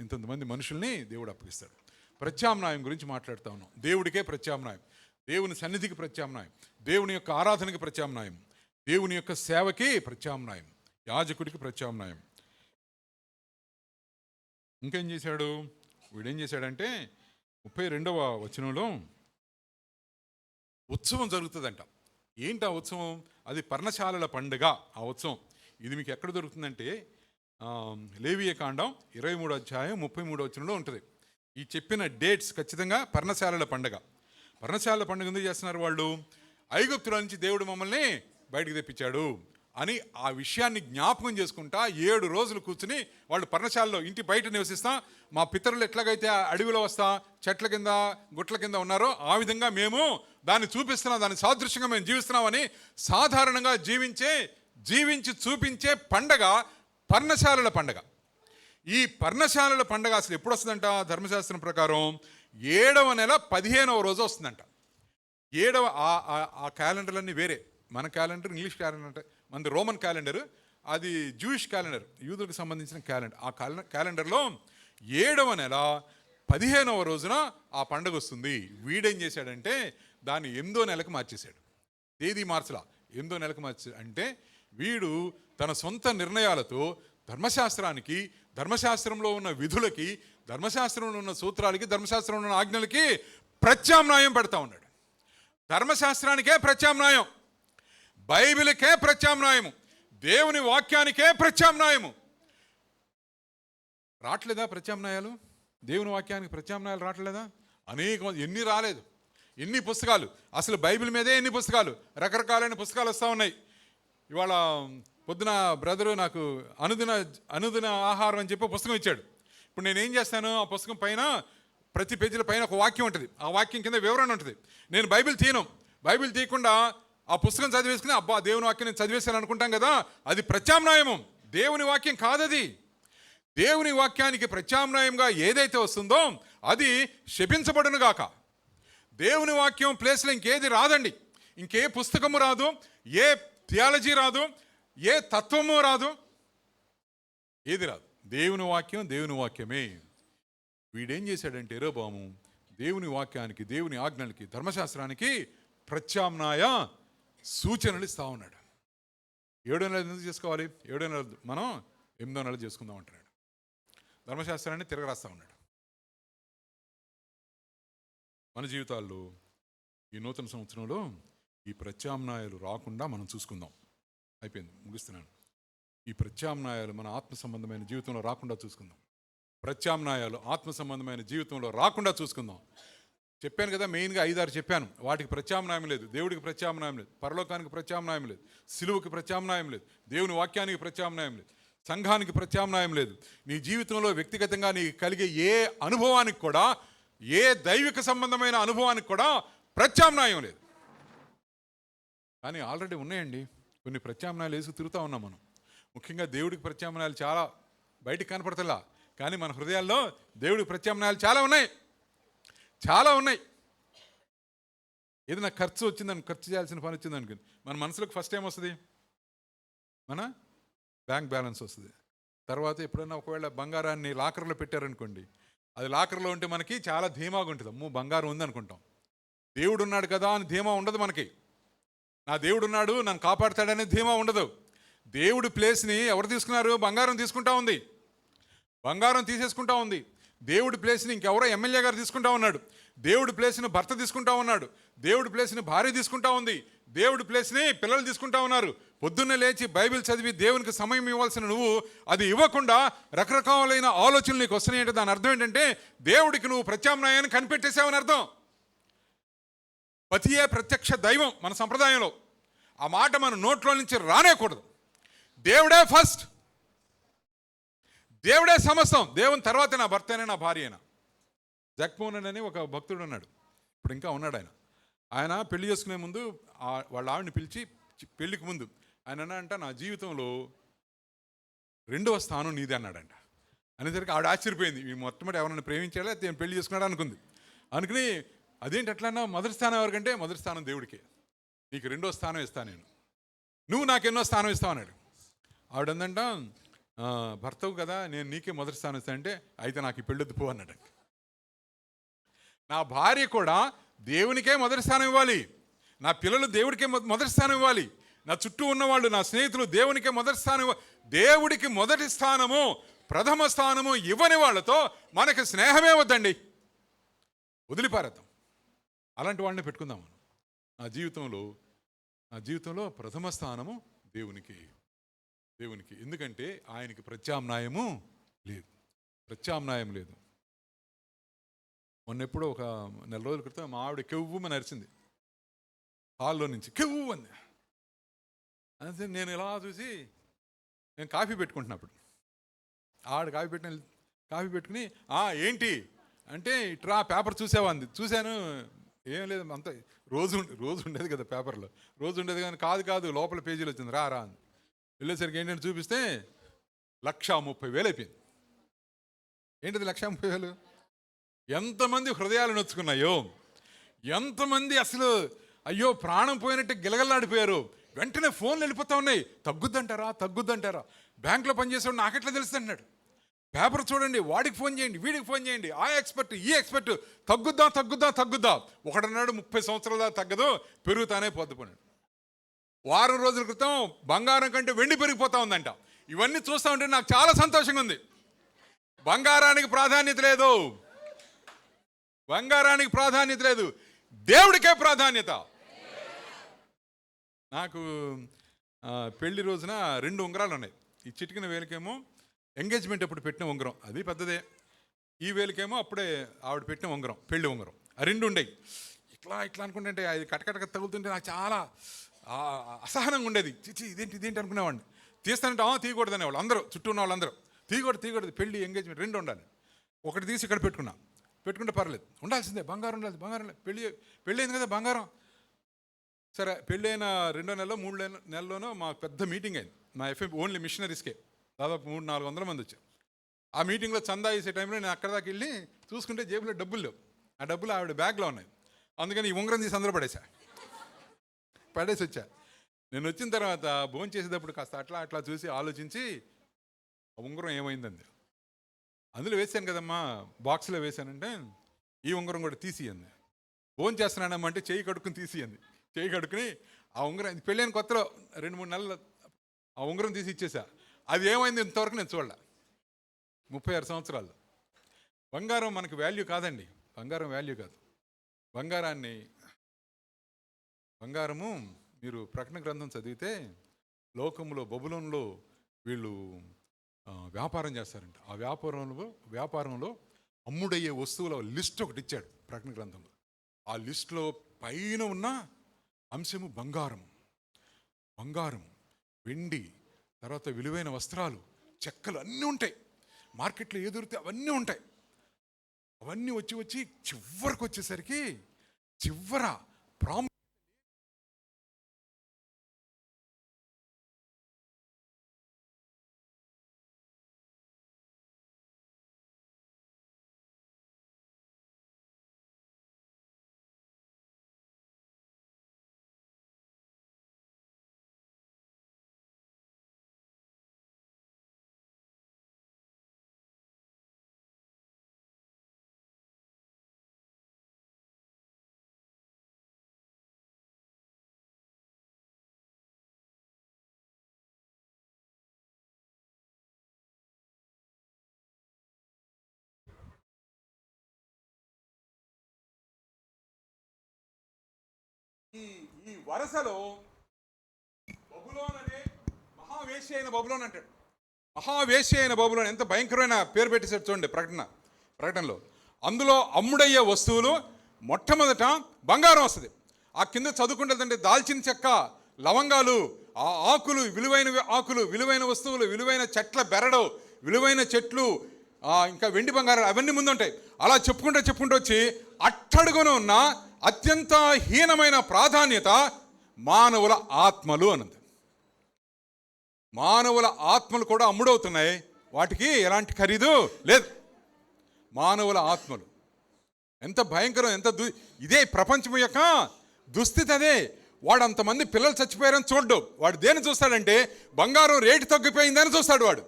ఇంతమంది మనుషుల్ని దేవుడు అప్పగిస్తాడు. ప్రత్యామ్నాయం గురించి మాట్లాడుతూ ఉన్నాం. దేవుడికే ప్రత్యామ్నాయం, దేవుని సన్నిధికి ప్రత్యామ్నాయం, దేవుని యొక్క ఆరాధనకి ప్రత్యామ్నాయం, దేవుని యొక్క సేవకి ప్రత్యామ్నాయం, యాజకుడికి ప్రత్యామ్నాయం. ఇంకేం చేశాడు వీడేం చేశాడంటే 32వ వచనంలో ఉత్సవం జరుగుతుందంట. ఏంటి ఆ ఉత్సవం? అది పర్ణశాలల పండుగ. ఆ ఉత్సవం ఇది మీకు ఎక్కడ దొరుకుతుందంటే లేవియ కాండం 23వ అధ్యాయం 33వ వచనంలో ఉంటుంది. ఈ చెప్పిన డేట్స్ ఖచ్చితంగా పర్ణశాలల పండుగ. పర్ణశాలల పండుగ ఎందుకు చేస్తున్నారు వాళ్ళు? ఐగుప్తుల నుంచి దేవుడు మమ్మల్ని బయటికి తెప్పించాడు అని ఆ విషయాన్ని జ్ఞాపకం చేసుకుంటా 7 రోజులు కూర్చుని వాళ్ళు పర్ణశాలలో ఇంటి బయట నివసిస్తాం. మా పితరులు ఎట్లాగైతే అడవిలో వస్తా చెట్ల కింద గుట్ల కింద ఉన్నారో ఆ విధంగా మేము దాన్ని చూపిస్తున్నాం, దాని సాదృశ్యంగా మేము జీవిస్తున్నామని సాధారణంగా జీవించి చూపించే పండగ పర్ణశాలల పండగ. ఈ పర్ణశాలల పండగ అసలు ఎప్పుడు వస్తుందంట? ధర్మశాస్త్రం ప్రకారం 7వ నెల 15వ రోజు వస్తుందంట. ఆ క్యాలెండర్లన్నీ వేరే. మన క్యాలెండర్ ఇంగ్లీష్ క్యాలెండర్, మనది రోమన్ క్యాలెండర్, అది జూయిష్ క్యాలెండర్, యూదులకు సంబంధించిన క్యాలెండర్. ఆ క్యాలెండర్లో 7వ నెల 15వ రోజున ఆ పండగ వస్తుంది. వీడేం చేశాడంటే దాన్ని 8వ నెలకు మార్చేశాడు. తేదీ మార్చలా, 8వ నెలకు మార్చాడు. అంటే వీడు తన సొంత నిర్ణయాలతో ధర్మశాస్త్రానికి, ధర్మశాస్త్రంలో ఉన్న విధులకి, ధర్మశాస్త్రంలో ఉన్న సూత్రాలకి, ధర్మశాస్త్రంలో ఉన్న ఆజ్ఞలకి ప్రత్యామ్నాయం పెడతా ఉన్నాడు. ధర్మశాస్త్రానికే ప్రత్యామ్నాయం, బైబిల్కే ప్రత్యామ్నాయము, దేవుని వాక్యానికే ప్రత్యామ్నాయము. రావట్లేదా ప్రత్యామ్నాయాలు? దేవుని వాక్యానికి ప్రత్యామ్నాయాలు రావట్లేదా? ఎన్ని రాలేదు, ఎన్ని పుస్తకాలు, అసలు బైబిల్ మీదే ఎన్ని పుస్తకాలు, రకరకాలైన పుస్తకాలు వస్తూ ఉన్నాయి. ఇవాళ పొద్దున బ్రదరు నాకు అనుదిన ఆహారం అని చెప్పి పుస్తకం ఇచ్చాడు. ఇప్పుడు నేనేం చేస్తాను, ఆ పుస్తకం పైన ప్రతి పేజీల పైన ఒక వాక్యం ఉంటుంది, ఆ వాక్యం కింద వివరణ ఉంటుంది. నేను బైబిల్ తీయను, బైబిల్ తీయకుండా ఆ పుస్తకం చదివేసుకుని అబ్బా దేవుని వాక్యం నేను చదివేశాను అనుకుంటాం కదా, అది ప్రత్యామ్నాయము. దేవుని వాక్యం కాదది. దేవుని వాక్యానికి ప్రత్యామ్నాయంగా ఏదైతే వస్తుందో అది శపించబడును గాక. దేవుని వాక్యం ప్లేస్లో ఇంకేది రాదండి, ఇంకే పుస్తకము రాదు, ఏ థియాలజీ రాదు, ఏ తత్వము రాదు, ఏది రాదు. దేవుని వాక్యం దేవుని వాక్యమే. వీడేం చేశాడంటే యెరొబోము దేవుని వాక్యానికి, దేవుని ఆజ్ఞలకి, ధర్మశాస్త్రానికి ప్రత్యామ్నాయ సూచనలు ఇస్తా ఉన్నాడు. 7వ నెల ఎందుకు చేసుకోవాలి? 7వ నెల మనం 8వ నెల చేసుకుందాం అంటున్నాడు. ధర్మశాస్త్రాన్ని తిరగరాస్తా ఉన్నాడు. మన జీవితాల్లో ఈ నూతన సంవత్సరంలో ఈ ప్రత్యామ్నాయాలు రాకుండా మనం చూసుకుందాం. అయిపోయింది, ముగిస్తున్నాను. ఈ ప్రత్యామ్నాయాలు మన ఆత్మ సంబంధమైన జీవితంలో రాకుండా చూసుకుందాం. ప్రత్యామ్నాయాలు ఆత్మ సంబంధమైన జీవితంలో రాకుండా చూసుకుందాం. చెప్పాను కదా, మెయిన్గా 5-6 చెప్పాను. వాటికి ప్రత్యామ్నాయం లేదు, దేవుడికి ప్రత్యామ్నాయం లేదు, పరలోకానికి ప్రత్యామ్నాయం లేదు, సిలువకి ప్రత్యామ్నాయం లేదు, దేవుని వాక్యానికి ప్రత్యామ్నాయం లేదు, సంఘానికి ప్రత్యామ్నాయం లేదు. నీ జీవితంలో వ్యక్తిగతంగా నీకు కలిగే ఏ అనుభవానికి కూడా, ఏ దైవిక సంబంధమైన అనుభవానికి కూడా ప్రత్యామ్నాయం లేదు. కానీ ఆల్రెడీ ఉన్నాయండి కొన్ని ప్రత్యామ్నాయాలు వేసుకు తిరుగుతూ ఉన్నాం మనం. ముఖ్యంగా దేవుడికి ప్రత్యామ్నాయాలు చాలా బయటికి కనపడతలా, కానీ మన హృదయాల్లో దేవుడికి ప్రత్యామ్నాయాలు చాలా ఉన్నాయి, చాలా ఉన్నాయి. ఏదైనా ఖర్చు వచ్చిందని, ఖర్చు చేయాల్సిన పని వచ్చింది అనుకోండి, మన మనసులోకి ఫస్ట్ ఏం వస్తుంది? మన బ్యాంక్ బ్యాలెన్స్ వస్తుంది. తర్వాత ఎప్పుడైనా ఒకవేళ బంగారాన్ని లాకర్లో పెట్టారనుకోండి, అది లాకర్లో ఉంటే మనకి చాలా ధీమాగా ఉంటుంది. అమ్మో బంగారం ఉంది అనుకుంటాం. దేవుడు ఉన్నాడు కదా అని ధీమా ఉండదు మనకి. నా దేవుడు ఉన్నాడు, నన్ను కాపాడుతాడనే ధీమా ఉండదు. దేవుడి ప్లేస్ని ఎవరు తీసుకున్నారు? బంగారం తీసుకుంటా ఉంది, బంగారం తీసేసుకుంటా ఉంది. దేవుడి ప్లేస్ని ఇంకెవరో ఎమ్మెల్యే గారు తీసుకుంటా ఉన్నాడు, దేవుడి ప్లేస్ని భర్త తీసుకుంటా ఉన్నాడు, దేవుడి ప్లేస్ని భార్య తీసుకుంటా ఉంది, దేవుడి ప్లేస్ని పిల్లలు తీసుకుంటా ఉన్నారు. పొద్దున్నే లేచి బైబిల్ చదివి దేవునికి సమయం ఇవ్వాల్సిన నువ్వు అది ఇవ్వకుండా రకరకాలైన ఆలోచనలు నీకు వస్తున్నాయంటే దాని అర్థం ఏంటంటే దేవుడికి నువ్వు ప్రత్యామ్నాయాన్ని కనిపెట్టేసావని అర్థం. పతియే ప్రత్యక్ష దైవం మన సంప్రదాయంలో. ఆ మాట మన నోట్లో నుంచి రానేకూడదు. దేవుడే ఫస్ట్, దేవుడే సమస్తం, దేవుని తర్వాత నా భర్త అయినా నా భార్య అయినా. జగ్మోహన్ అని ఒక భక్తుడు ఉన్నాడు, ఇప్పుడు ఇంకా ఉన్నాడు. ఆయన పెళ్లి చేసుకునే ముందు వాళ్ళ ఆవిడని పిలిచి, పెళ్లికి ముందు ఆయన అన్నాడంట, నా జీవితంలో 2వ స్థానం నీదే అన్నాడంట. అనేసరికి ఆవిడ ఆశ్చర్యపోయింది, ఈ మొట్టమొదటి ఎవరైనా ప్రేమించాడా అయితే పెళ్లి చేసుకున్నాడు అనుకుంది. అనుకుని అదేంటి అట్లన్నా, మొదటి స్థానం ఎవరికంటే మొదటి స్థానం దేవుడికే, నీకు 2వ స్థానం ఇస్తాను నేను, నువ్వు నాకు ఎన్నో స్థానం ఇస్తావు అన్నాడు. ఆవిడ అందంట, భర్తవు కదా నేను నీకే మొదటి స్థానం ఇస్తానంటే, అయితే నాకు ఈ పెళ్ళొద్దు పో అన్నాడు. నా భార్య కూడా దేవునికే మొదటి స్థానం ఇవ్వాలి, నా పిల్లలు దేవుడికే మొదటి స్థానం ఇవ్వాలి, నా చుట్టూ ఉన్నవాళ్ళు నా స్నేహితులు దేవునికే మొదటి స్థానం ఇవ్వాలి. దేవుడికి మొదటి స్థానము, ప్రథమ స్థానము ఇవ్వని వాళ్ళతో మనకి స్నేహమే వద్దండి, వదిలిపారేద్దాం. అలాంటి వాళ్ళని పెట్టుకుందాం మనం. నా జీవితంలో ప్రథమ స్థానము దేవునికి. ఎందుకంటే ఆయనకి ప్రత్యామ్నాయం లేదు. మొన్నెప్పుడో ఒక 4 రోజుల క్రితం మా ఆవిడ కెవ్వుమని అరిచింది, హాల్లో నుంచి కెవ్వు అంది. అంటే నేను ఇలా చూసి, నేను కాఫీ పెట్టుకుంటున్నప్పుడు ఆవిడ కాఫీ పెట్టుకుని ఏంటి అంటే, ఇట్రా పేపర్ చూసావా అంది. చూశాను, ఏం లేదు అంత రోజు ఉండేది కదా పేపర్లో, రోజు ఉండేది కానీ కాదు లోపల పేజీలు వచ్చింది, రా అంది. వెళ్ళేసరికి ఏంటంటే చూపిస్తే 1,30,000 అయిపోయింది. ఏంటిది 1,30,000? ఎంతమంది హృదయాలు నొచ్చుకున్నాయో, ఎంతమంది అసలు అయ్యో ప్రాణం పోయినట్టు గిలగల్లాడిపోయారు. వెంటనే ఫోన్లు వెళ్ళిపోతా ఉన్నాయి, తగ్గుద్దంటారా. బ్యాంకులో పనిచేసేవాడు నాకెట్లా తెలుస్తుంది అన్నాడు. పేపర్ చూడండి, వాడికి ఫోన్ చేయండి, వీడికి ఫోన్ చేయండి, ఆ ఎక్స్పర్ట్ ఈ ఎక్స్పర్ట్, తగ్గుద్దా. ఒకడన్నాడు 30 సంవత్సరాల దాకా తగ్గదు, పెరుగుతానే పొద్దుపోయాడు. వారం రోజుల క్రితం బంగారం కంటే వెండి పెరిగిపోతా ఉందంట. ఇవన్నీ చూస్తూ ఉంటే నాకు చాలా సంతోషంగా ఉంది. బంగారానికి ప్రాధాన్యత లేదు, దేవుడికే ప్రాధాన్యత. నాకు పెళ్లి రోజున 2 ఉంగరాలు ఉన్నాయి. ఈ చిటికిన వేలికేమో ఎంగేజ్మెంట్ అప్పుడు పెట్టిన ఉంగరం, అది పెద్దదే. ఈ వేలికేమో అప్పుడే ఆవిడ పెట్టిన ఉంగరం, పెళ్లి ఉంగరం. ఆ 2 ఉండేవి. ఇట్లా అనుకుంటుంటే అది కటకటక తగులుతుంటే నాకు చాలా అసహనంగా ఉండేది. ఇదేంటి అనుకునేవాడిని. తీస్తానంటే తీయకూడదు అనేవాళ్ళు అందరూ, చుట్టూ ఉన్న వాళ్ళందరూ. తీయకూడదు, పెళ్లి ఎంగేజ్మెంట్ 2 ఉండాలి. ఒకటి తీసి ఇక్కడ పెట్టుకుంటే పర్లేదు, ఉండాల్సిందే, బంగారం ఉండాలి. పెళ్ళి అయింది కదా బంగారం. సరే, పెళ్ళి అయిన 2వ నెలలో 3 నెలల్లోనో మాకు పెద్ద మీటింగ్ అయింది. మా ఎఫ్ఎం ఓన్లీ మిషనరీస్కే దాదాపు 300-400 మంది వచ్చారు. ఆ మీటింగ్లో చందా వేసే టైంలో నేను అక్కడ దాకా వెళ్ళి చూసుకుంటే జేబులో డబ్బులు లేవు. ఆ డబ్బులు ఆవిడ బ్యాగ్లో ఉన్నాయి. అందుకని ఈ ఉంగరం తీసి అందరూ పడేసి వచ్చా. నేను వచ్చిన తర్వాత భోజనం చేసేటప్పుడు కాస్త అట్లా చూసి ఆలోచించి ఆ ఉంగరం ఏమైందండి. అందులో వేసాను కదమ్మా, బాక్స్లో వేసానంటే ఈ ఉంగరం కూడా తీసియండి. భోజనం చేస్తున్నానమ్మా అంటే చెయ్యి కడుక్కుని ఆ ఉంగరం, పెళ్ళైన కొత్తలో 2-3 నెలలు ఆ ఉంగరం తీసి ఇచ్చేసా. అది ఏమైంది ఇంతవరకు నేను చూడలే. 36 సంవత్సరాలు. బంగారం మనకు వాల్యూ కాదండి, బంగారం వాల్యూ కాదు. బంగారము మీరు ప్రకటన గ్రంథం చదివితే లోకంలో బబులోనులో వీళ్ళు వ్యాపారం చేస్తారంట. ఆ వ్యాపారంలో అమ్ముడయ్యే వస్తువుల లిస్ట్ ఒకటి ఇచ్చాడు ప్రకటన గ్రంథంలో. ఆ లిస్టులో పైన ఉన్న అంశము బంగారం, వెండి, తర్వాత విలువైన వస్త్రాలు, చెక్కలు అన్నీ ఉంటాయి. మార్కెట్లో ఏ దొరికితే అవన్నీ ఉంటాయి. అవన్నీ వచ్చి చివరికి వచ్చేసరికి ఈ వరసలో బబులోన్ అనే మహావేశ్య అయిన బబులోన్ అంటాడు. మహావేశ్య అయిన బబులోన్ ఎంత భయంకరమైన పేరు పెట్టేసాడు చూడండి ప్రకటనలో. అందులో అమ్ముడయ్యే వస్తువులు మొట్టమొదట బంగారం వస్తుంది. ఆ కింద చదువుకుంటుందంటే దాల్చిన చెక్క, లవంగాలు, ఆ ఆకులు, విలువైన వస్తువులు, విలువైన చెట్ల బెరడు, విలువైన చెట్లు, ఇంకా వెండి బంగారం అవన్నీ ముందుంటాయి. అలా చెప్పుకుంటూ వచ్చి అట్టడుగున ఉన్న అత్యంత హీనమైన ప్రాధాన్యత మానవుల ఆత్మలు అన్నది. మానవుల ఆత్మలు కూడా అమ్ముడవుతున్నాయి, వాటికి ఎలాంటి ఖరీదు లేదు. మానవుల ఆత్మలు ఎంత భయంకరం, ఇదే ప్రపంచం యొక్క దుస్థితి. అదే వాడు అంతమంది పిల్లలు చచ్చిపోయారని చూడ్డు. వాడు దేని చూస్తాడంటే బంగారం రేటు తగ్గిపోయిందని చూస్తాడు. వాడు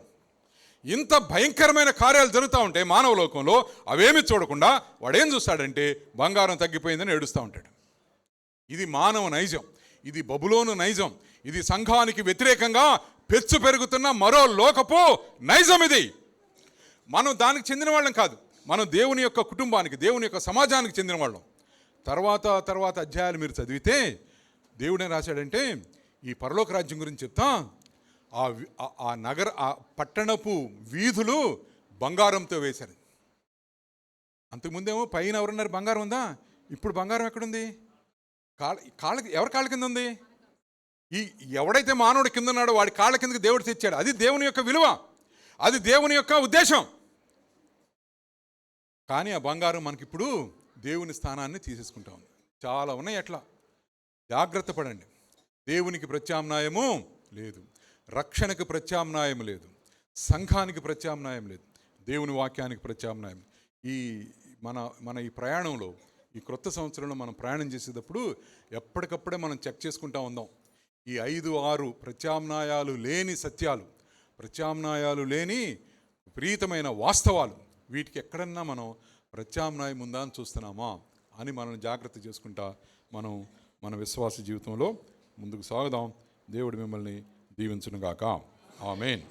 ఇంత భయంకరమైన కార్యాలు జరుగుతూ ఉంటే మానవ లోకంలో అవేమి చూడకుండా వాడేం చూస్తాడంటే బంగారం తగ్గిపోయిందని ఏడుస్తూ ఉంటాడు. ఇది మానవ నైజం, ఇది బబులోను నైజం, ఇది సంఘానికి వ్యతిరేకంగా పెచ్చు పెరుగుతున్న మరో లోకపు నైజం. ఇది మనం దానికి చెందిన వాళ్ళం కాదు, మనం దేవుని యొక్క కుటుంబానికి, దేవుని యొక్క సమాజానికి చెందిన వాళ్ళం. తర్వాత అధ్యాయాలు మీరు చదివితే దేవుడు ఏం రాశాడంటే ఈ పరలోక రాజ్యం గురించి చెప్తా. ఆ పట్టణపు వీధులు బంగారంతో వేశారు. అంతకుముందేమో పైన ఎవరున్నారు, బంగారం ఉందా? ఇప్పుడు బంగారం ఎక్కడుంది? ఎవరి కాళ్ళ కింద ఉంది? ఎవడైతే మానవుడి కింద ఉన్నాడో వాడి కాళ్ళ కిందకి దేవుడు తెచ్చాడు. అది దేవుని యొక్క విలువ, అది దేవుని యొక్క ఉద్దేశం. కానీ ఆ బంగారం మనకిప్పుడు దేవుని స్థానాన్ని తీసేసుకుంటా ఉంది. చాలా ఉన్నాయి. ఎట్లా? జాగ్రత్త పడండి. దేవునికి ప్రత్యామ్నాయము లేదు, రక్షణకు ప్రత్యామ్నాయం లేదు, సంఘానికి ప్రత్యామ్నాయం లేదు, దేవుని వాక్యానికి ప్రత్యామ్నాయం. మన ఈ ప్రయాణంలో, ఈ క్రొత్త సంవత్సరంలో మనం ప్రయాణం చేసేటప్పుడు ఎప్పటికప్పుడే మనం చెక్ చేసుకుంటా ఉందాం. ఈ 5-6 ప్రత్యామ్నాయాలు లేని సత్యాలు, ప్రత్యామ్నాయాలు లేని విపరీతమైన వాస్తవాలు, వీటికి ఎక్కడన్నా మనం ప్రత్యామ్నాయం ఉందా అని చూస్తున్నామా అని మనం జాగ్రత్త చేసుకుంటా మనం మన విశ్వాస జీవితంలో ముందుకు సాగుదాం. దేవుడు మిమ్మల్ని దీవించునుగాక. ఆమేన్.